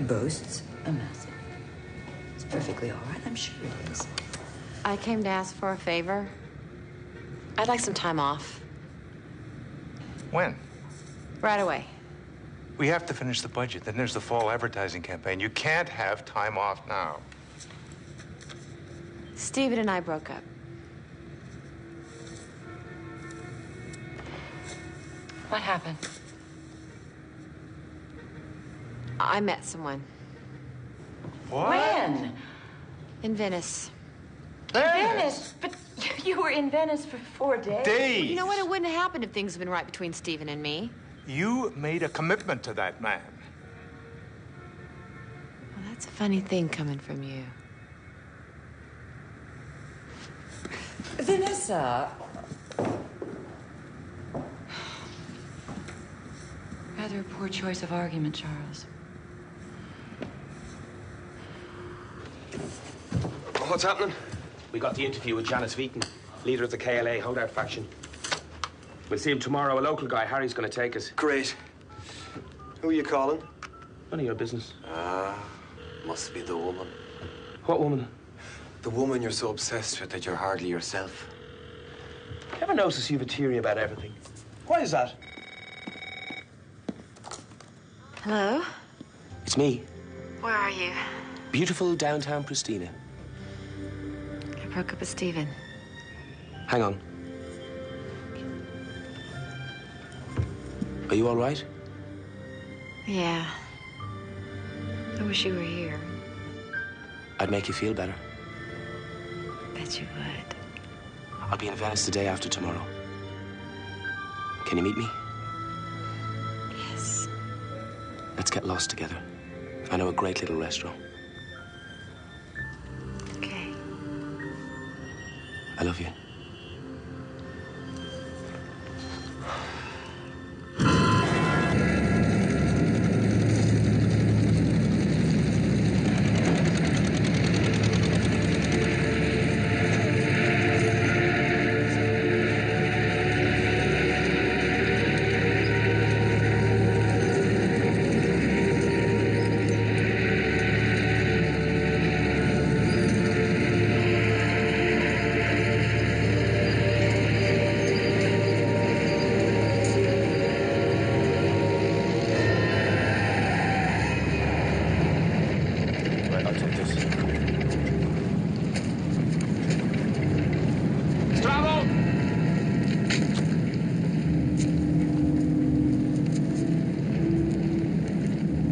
Boasts a method. It's perfectly all right, I'm sure it is. I came to ask for a favor. I'd like some time off. When? Right away. We have to finish the budget. Then there's the fall advertising campaign. You can't have time off now. Stephen and I broke up. What happened? I met someone. What? When? In Venice. Venice? But you were in Venice for 4 days. Days? Well, you know what? It wouldn't have happened if things had been right between Stephen and me. You made a commitment to that man. Well, that's a funny thing coming from you. Vanessa. Rather a poor choice of argument, Charles. What's happening? We got the interview with Janice Veaton, leader of the KLA holdout faction. We'll see him tomorrow. A local guy, Harry's going to take us. Great. Who are you calling? None of your business. Must be the woman. What woman? The woman you're so obsessed with that you're hardly yourself. Ever notice you've a theory about everything? Why is that? Hello? It's me. Where are you? Beautiful downtown Pristina. I broke up with Stephen. Hang on. Are you all right? Yeah. I wish you were here. I'd make you feel better. Bet you would. I'll be in Venice the day after tomorrow. Can you meet me? Yes. Let's get lost together. I know a great little restaurant. Okay. I love you.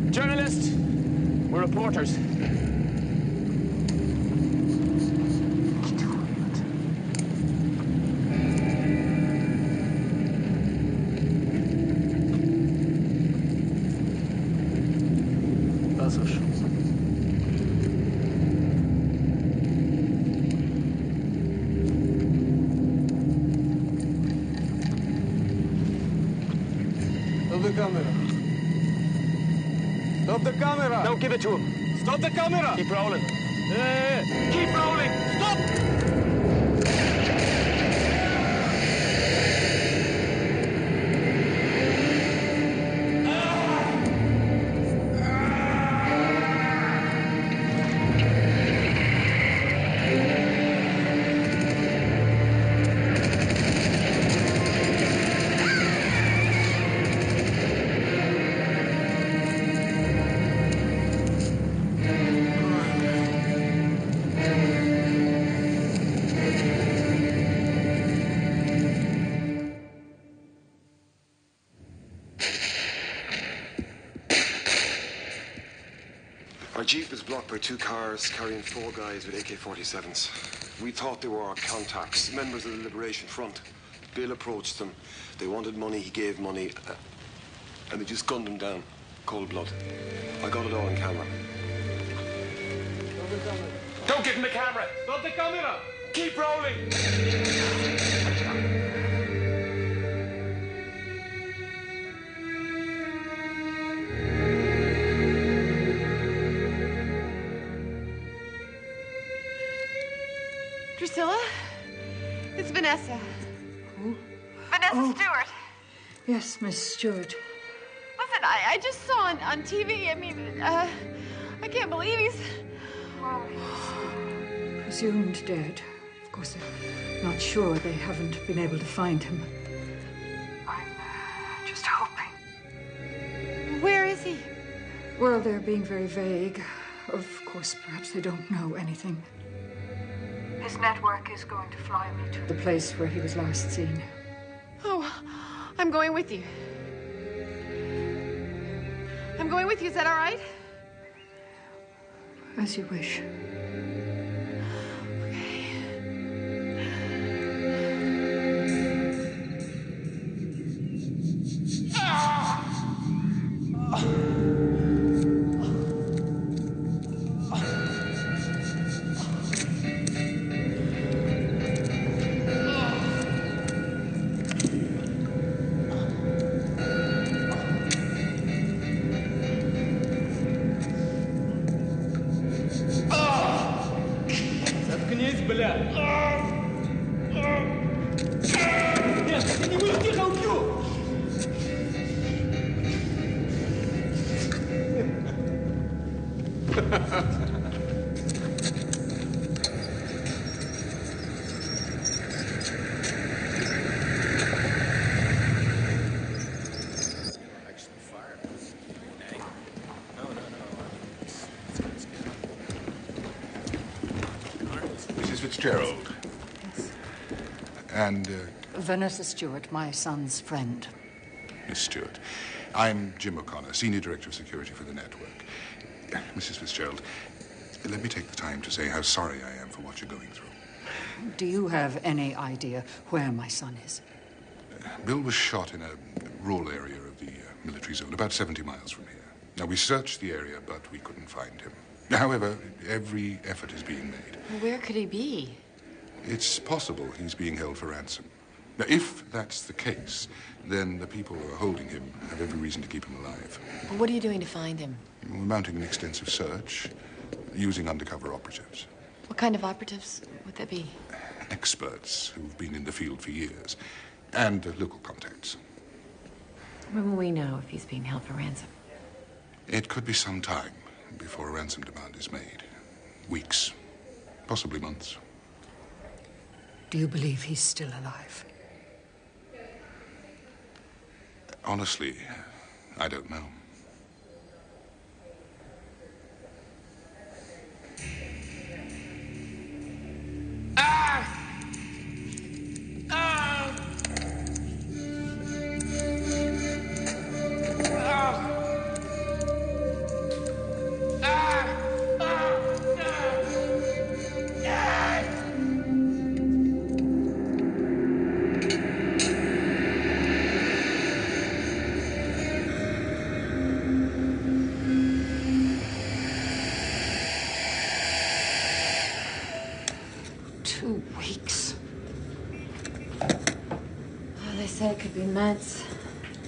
Journalists, we're reporters. Stop the camera. Stop the camera. Don't give it to him. Stop the camera. Keep rolling. Keep rolling. Stop. Our Jeep was blocked by 2 cars carrying 4 guys with AK-47s. We thought they were our contacts, members of the Liberation Front. Bill approached them. They wanted money, he gave money, and they just gunned them down. Cold blood. I got it all on camera. Don't give him the camera. Stop the camera. Keep rolling. Drusilla? It's Vanessa. Who? Vanessa Stewart. Yes, Miss Stewart. Listen, I just saw on TV, I mean, I can't believe he's... Presumed dead. Of course, they're not sure. They haven't been able to find him. I'm just hoping. Where Well, they're being very vague. Of course, perhaps they don't know anything. His network is going to fly me to the place where he was last seen. Oh, I'm going with you. I'm going with you. Is that all right? As you wish. Заткнись, бля! Нет, ты не будешь, тихо, убью! Mrs. Fitzgerald. And, Vanessa Stewart, my son's friend. Miss Stewart. I'm Jim O'Connor, Senior Director of Security for the network. Mrs. Fitzgerald, let me take the time to say how sorry I am for what you're going through. Do you have any idea where my son is? Bill was shot in a rural area of the military zone, about 70 miles from here. Now, we searched the area, but we couldn't find him. However, every effort is being made. Where could he be? It's possible he's being held for ransom. Now, if that's the case, then the people who are holding him have every reason to keep him alive. Well, what are you doing to find him? We're mounting an extensive search using undercover operatives. What kind of operatives would that be? Experts who've been in the field for years. And local contacts. When will we know if he's being held for ransom? It could be some time before a ransom demand is made. Weeks, possibly months. Do you believe he's still alive? Honestly, I don't know. They said it could be months.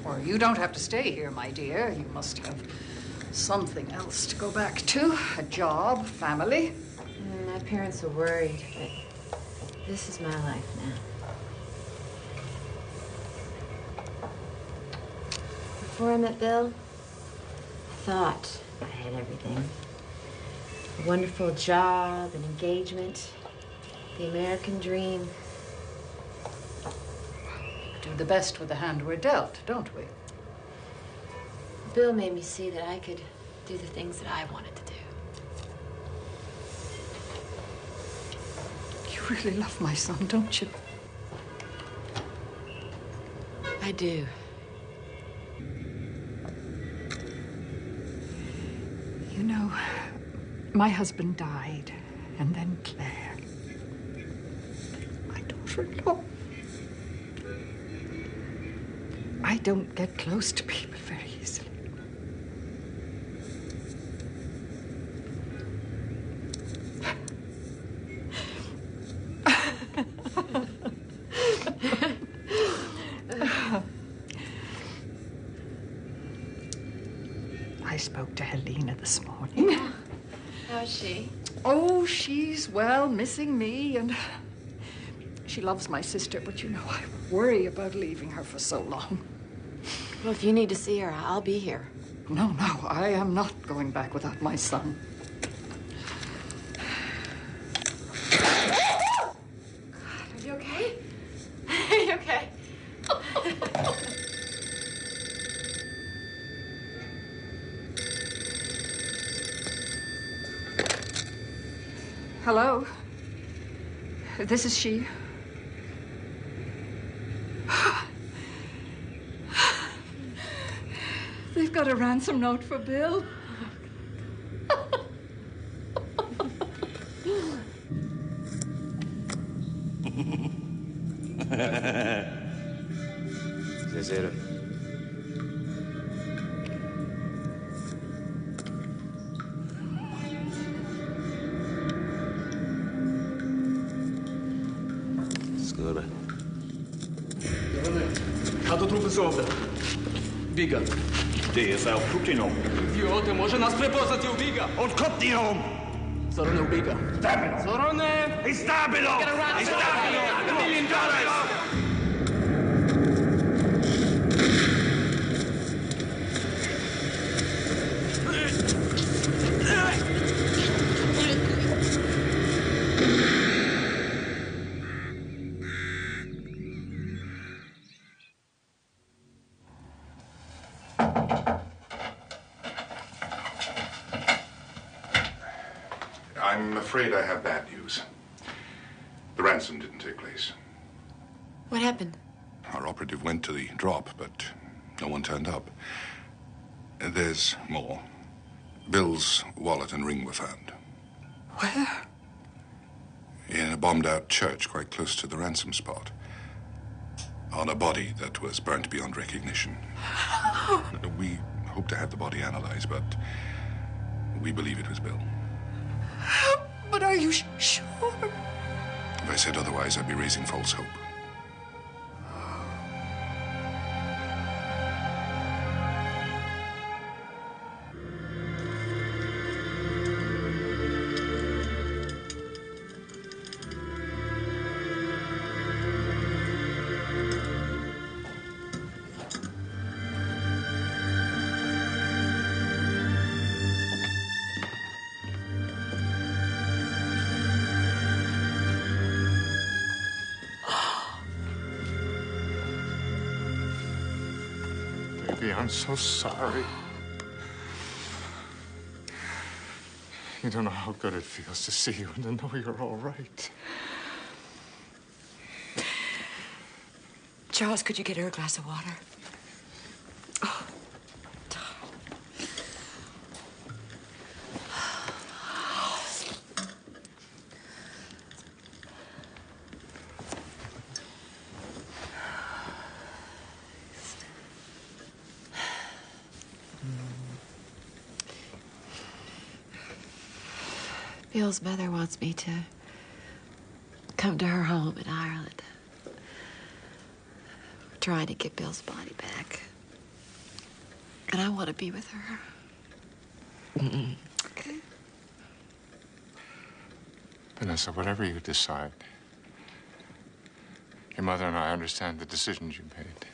Well, you don't have to stay here, my dear. You must have something else to go back to. A job, family. My parents are worried, but this is my life now. Before I met Bill, I thought I had everything. A wonderful job, an engagement, the American dream. Do the best with the hand we're dealt, don't we? Bill made me see that I could do the things that I wanted to do. You really love my son, don't you? I do. You know, my husband died, and then Claire. My daughter-in-law. I don't get close to people very easily. I spoke to Helena this morning. How's she? Oh, she's, well, missing me, and she loves my sister, but you know, I worry about leaving her for so long. Well, if you need to see her, I'll be here. No, I am not going back without my son. Are you okay? Are you okay? Hello? This is she. They've got a ransom note for Bill. Zero. Skål. Като трупи се овде. Бига. Де се Путином? Идиоте, може нас препознати у Бига. Откопни им! Зороне у Бига. Stabilo! Зороне! Hey, stabilo! Hey, stabilo! $1 million! I'm afraid I have bad news. The ransom didn't take place. What happened? Our operative went to the drop, but no one turned up. There's more. Bill's wallet and ring were found. Where? In a bombed-out church quite close to the ransom spot. On a body that was burnt beyond recognition. We hope to have the body analyzed, but we believe it was Bill. But are you sure? If I said otherwise, I'd be raising false hope. Baby, I'm so sorry. You don't know how good it feels to see you and to know you're all right. Charles, could you get her a glass of water? Oh. Bill's mother wants me to come to her home in Ireland. We're trying to get Bill's body back. And I want to be with her. Okay? Vanessa, whatever you decide, your mother and I understand the decisions you made.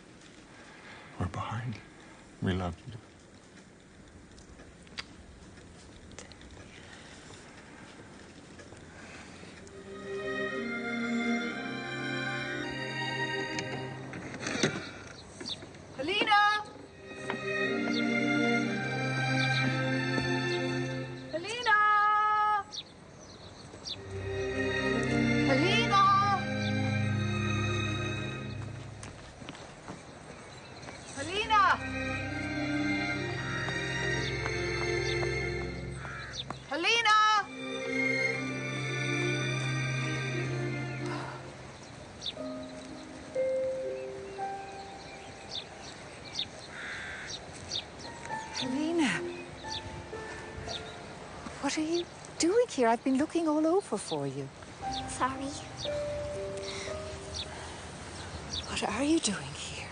We're behind. We love you. Helena, what are you doing here? I've been looking all over for you. Sorry. What are you doing here?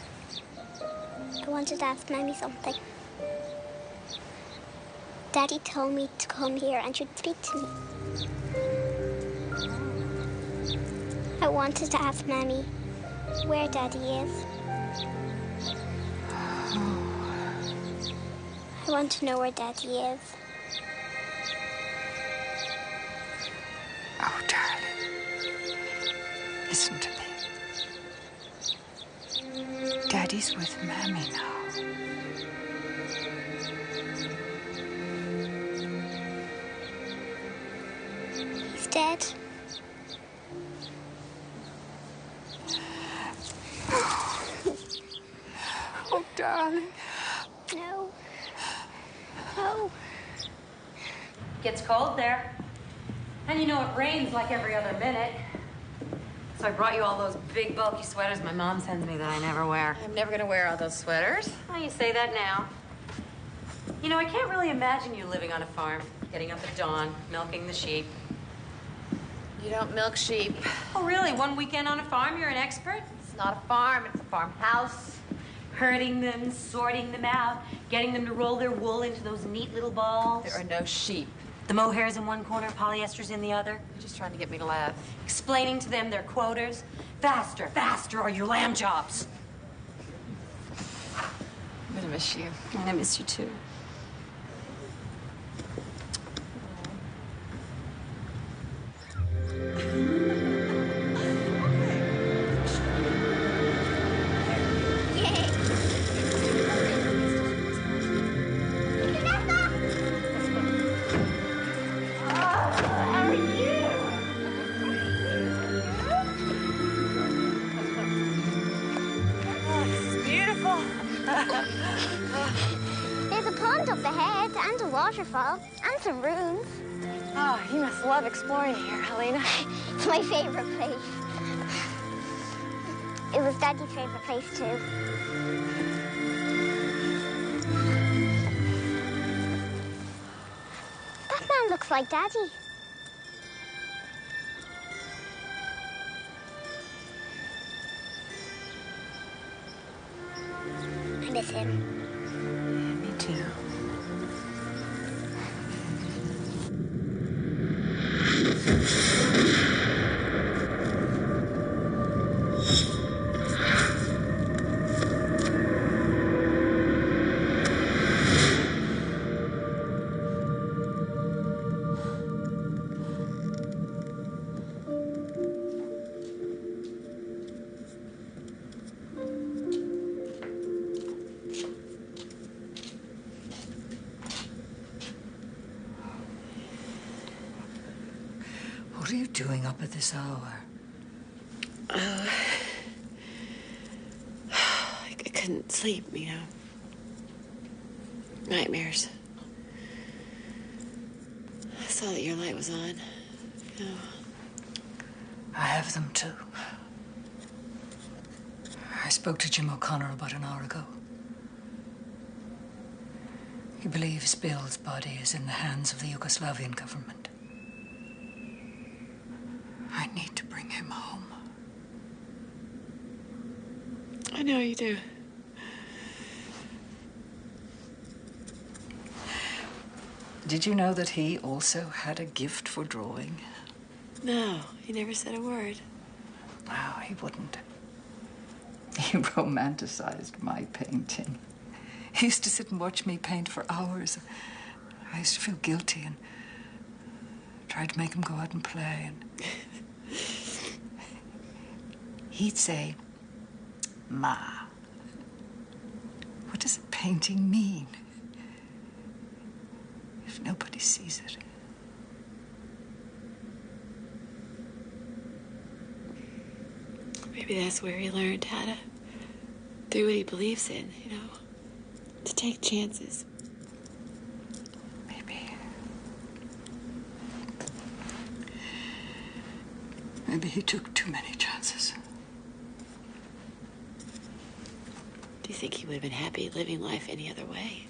I wanted to ask Mammy something. Daddy told me to come here and she'd speak to me. I wanted to ask Mammy where Daddy is. I want to know where Daddy is. Oh, darling. Listen to me. Daddy's with Mammy now. He's dead. Oh, darling. No. No. Gets cold there. And you know it rains like every other minute. So I brought you all those big, bulky sweaters my mom sends me that I never wear. I'm never gonna wear all those sweaters. Well, you say that now. You know, I can't really imagine you living on a farm, getting up at dawn, milking the sheep. You don't milk sheep. Oh, really? One weekend on a farm, you're an expert? It's not a farm, it's a farmhouse. Herding them, sorting them out, getting them to roll their wool into those neat little balls. There are no sheep. The mohairs in one corner, polyesters in the other. You're just trying to get me to laugh. Explaining to them their quotas. Faster, faster, or your lamb chops. I'm gonna miss you. And I miss you too. There's a pond up ahead, and a waterfall, and some ruins. Oh, you must love exploring here, Helena. It's my favorite place. It was Daddy's favorite place, too. That man looks like Daddy. I miss him. Me too. What are you doing up at this hour? Oh, I couldn't sleep, you know. Nightmares. I saw that your light was on. Oh. I have them too. I spoke to Jim O'Connor about an hour ago. He believes Bill's body is in the hands of the Yugoslavian government. I need to bring him home. I know you do. Did you know that he also had a gift for drawing? No, he never said a word. No, he wouldn't. He romanticized my painting. He used to sit and watch me paint for hours. I used to feel guilty and tried to make him go out and play. And he'd say, "Ma, what does a painting mean if nobody sees it?" Maybe that's where he learned how to do what he believes in, you know, to take chances. Maybe he took too many chances. Do you think he would have been happy living life any other way?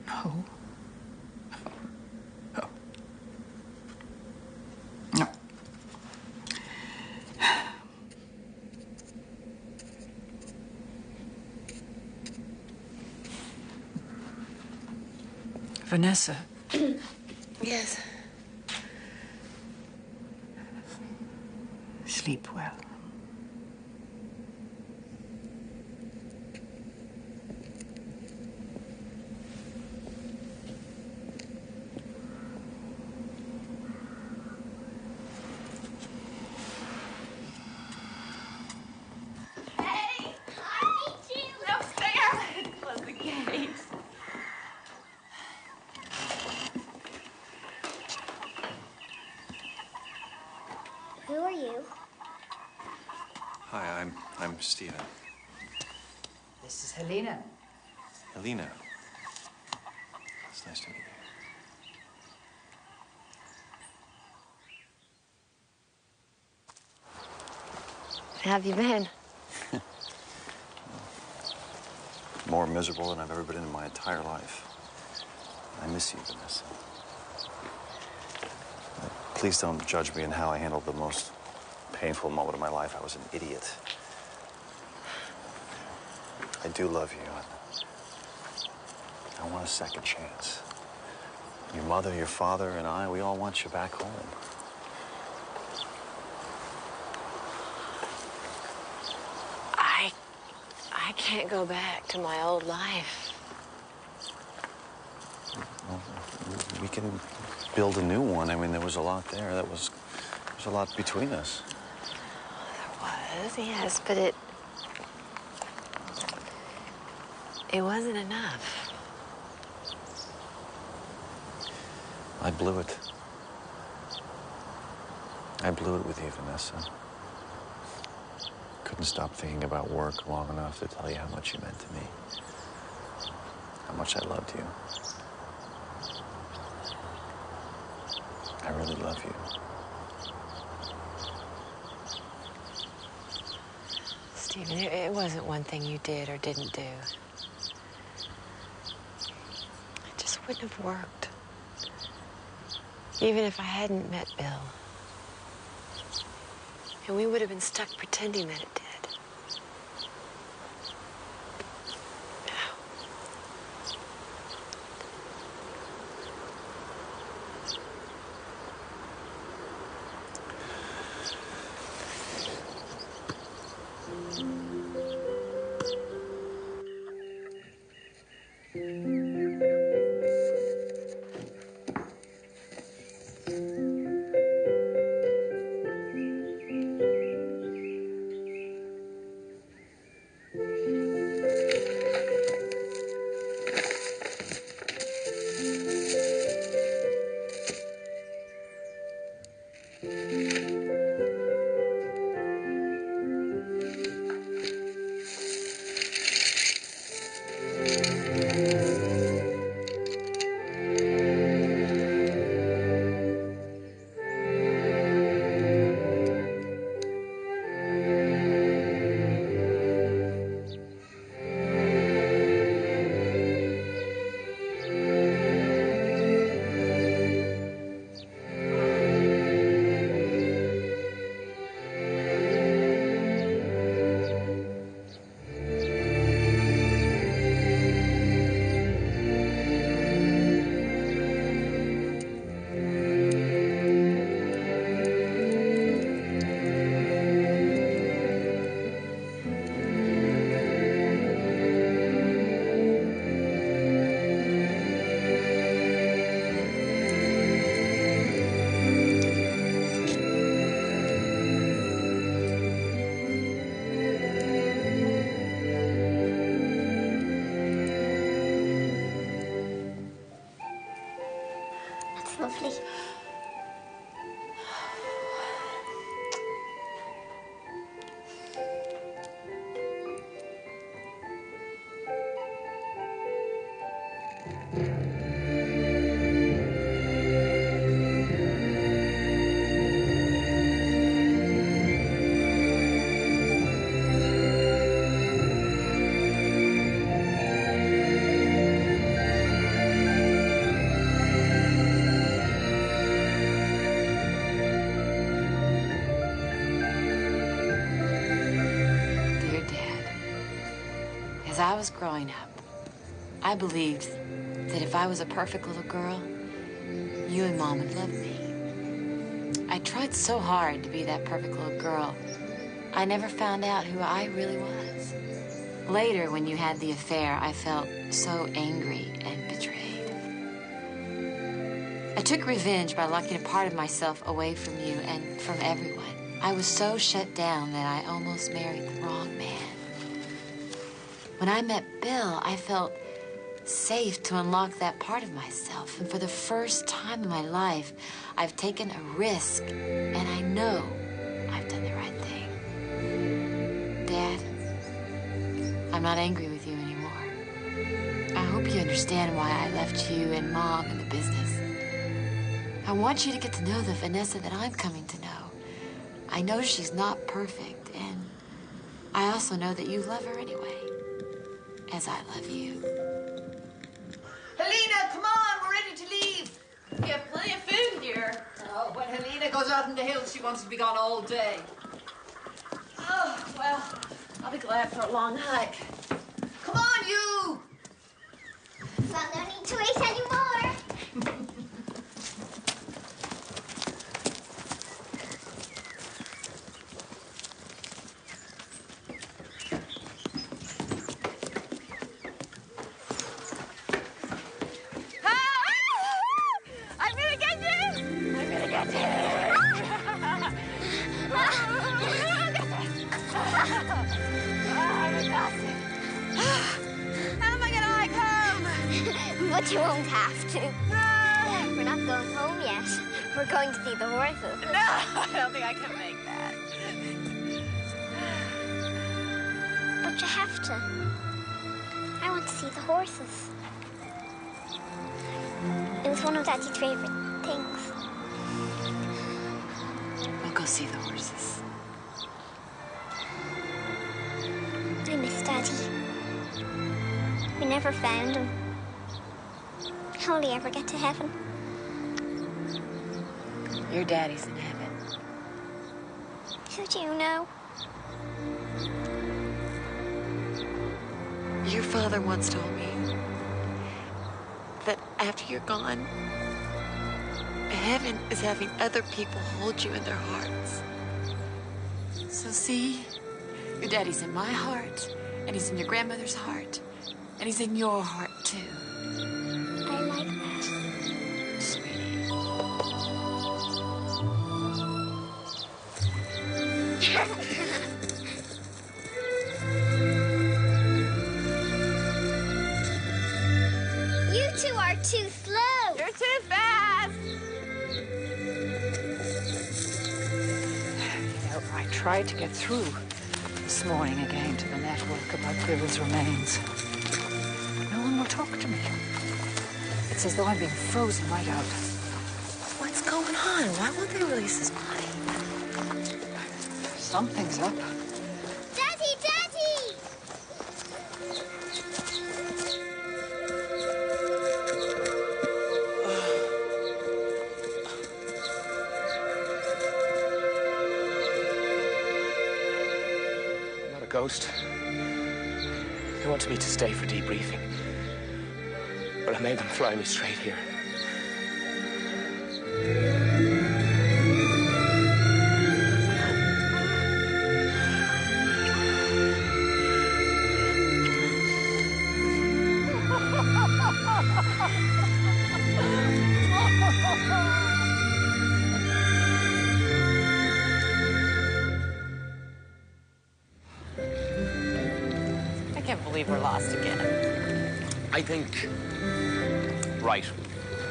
No. No. No. Vanessa. Yes. Sleep well. I'm Steven. This is Helena. Helena. It's nice to meet you. How have you been? More miserable than I've ever been in my entire life. I miss you, Vanessa. Please don't judge me in how I handled the most painful moment of my life. I was an idiot. I do love you. I want a second chance. Your mother, your father, and I, we all want you back home. I can't go back to my old life. Well, we can build a new one. I mean, there was a lot there. There's a lot between us. There was, yes, but it wasn't enough. I blew it. I blew it with you, Vanessa. Couldn't stop thinking about work long enough to tell you how much you meant to me. How much I loved you. I really love you. Steven, it wasn't one thing you did or didn't do. It just wouldn't have worked. Even if I hadn't met Bill. And we would have been stuck pretending that it did. Lovely. As I was growing up, I believed that if I was a perfect little girl, you and Mom would love me. I tried so hard to be that perfect little girl, I never found out who I really was. Later, when you had the affair, I felt so angry and betrayed. I took revenge by locking a part of myself away from you and from everyone. I was so shut down that I almost married the wrong man. When I met Bill, I felt safe to unlock that part of myself. And for the first time in my life, I've taken a risk, and I know I've done the right thing. Dad, I'm not angry with you anymore. I hope you understand why I left you and Mom in the business. I want you to get to know the Vanessa that I'm coming to know. I know she's not perfect, and I also know that you love her anyway, as I love you. Helena, come on, we're ready to leave. We have plenty of food here. Oh, when Helena goes out in the hills, she wants to be gone all day. Oh, well, I'll be glad for a long hike. Come on, you! Well, no need to wait anymore. I'm gonna get you! I'm gonna get you! How am I gonna hike home? But you won't have to. We're not going home yet. We're going to see the horses. No, I don't think I can make that. But you have to. I want to see the horses. It was one of Daddy's favorite things. We'll go see the horses. I miss Daddy. We never found him. How'll he ever get to heaven? Your daddy's in heaven. Who do you know? Your father once told me that after you're gone, heaven is having other people hold you in their hearts. So see, your daddy's in my heart, and he's in your grandmother's heart, and he's in your heart too. I like that. Sweetie. You two are too slow. You're too fast. You know, I tried to get through this morning again to the network about Bill's remains. But no one will talk to me. It's as though I'm being frozen right out. What's going on? Why won't they release his body? Something's up. Daddy, Daddy! I'm not a ghost. They wanted me to stay for debriefing. But I made them fly me straight here. I can't believe we're lost again. I think... right.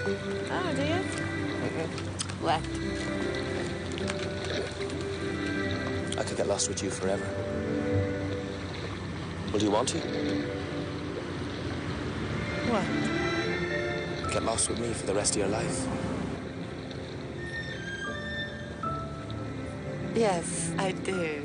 Oh, do you? Left. I could get lost with you forever. Well, do you want to? What? Get lost with me for the rest of your life? Yes, I do.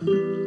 Thank you.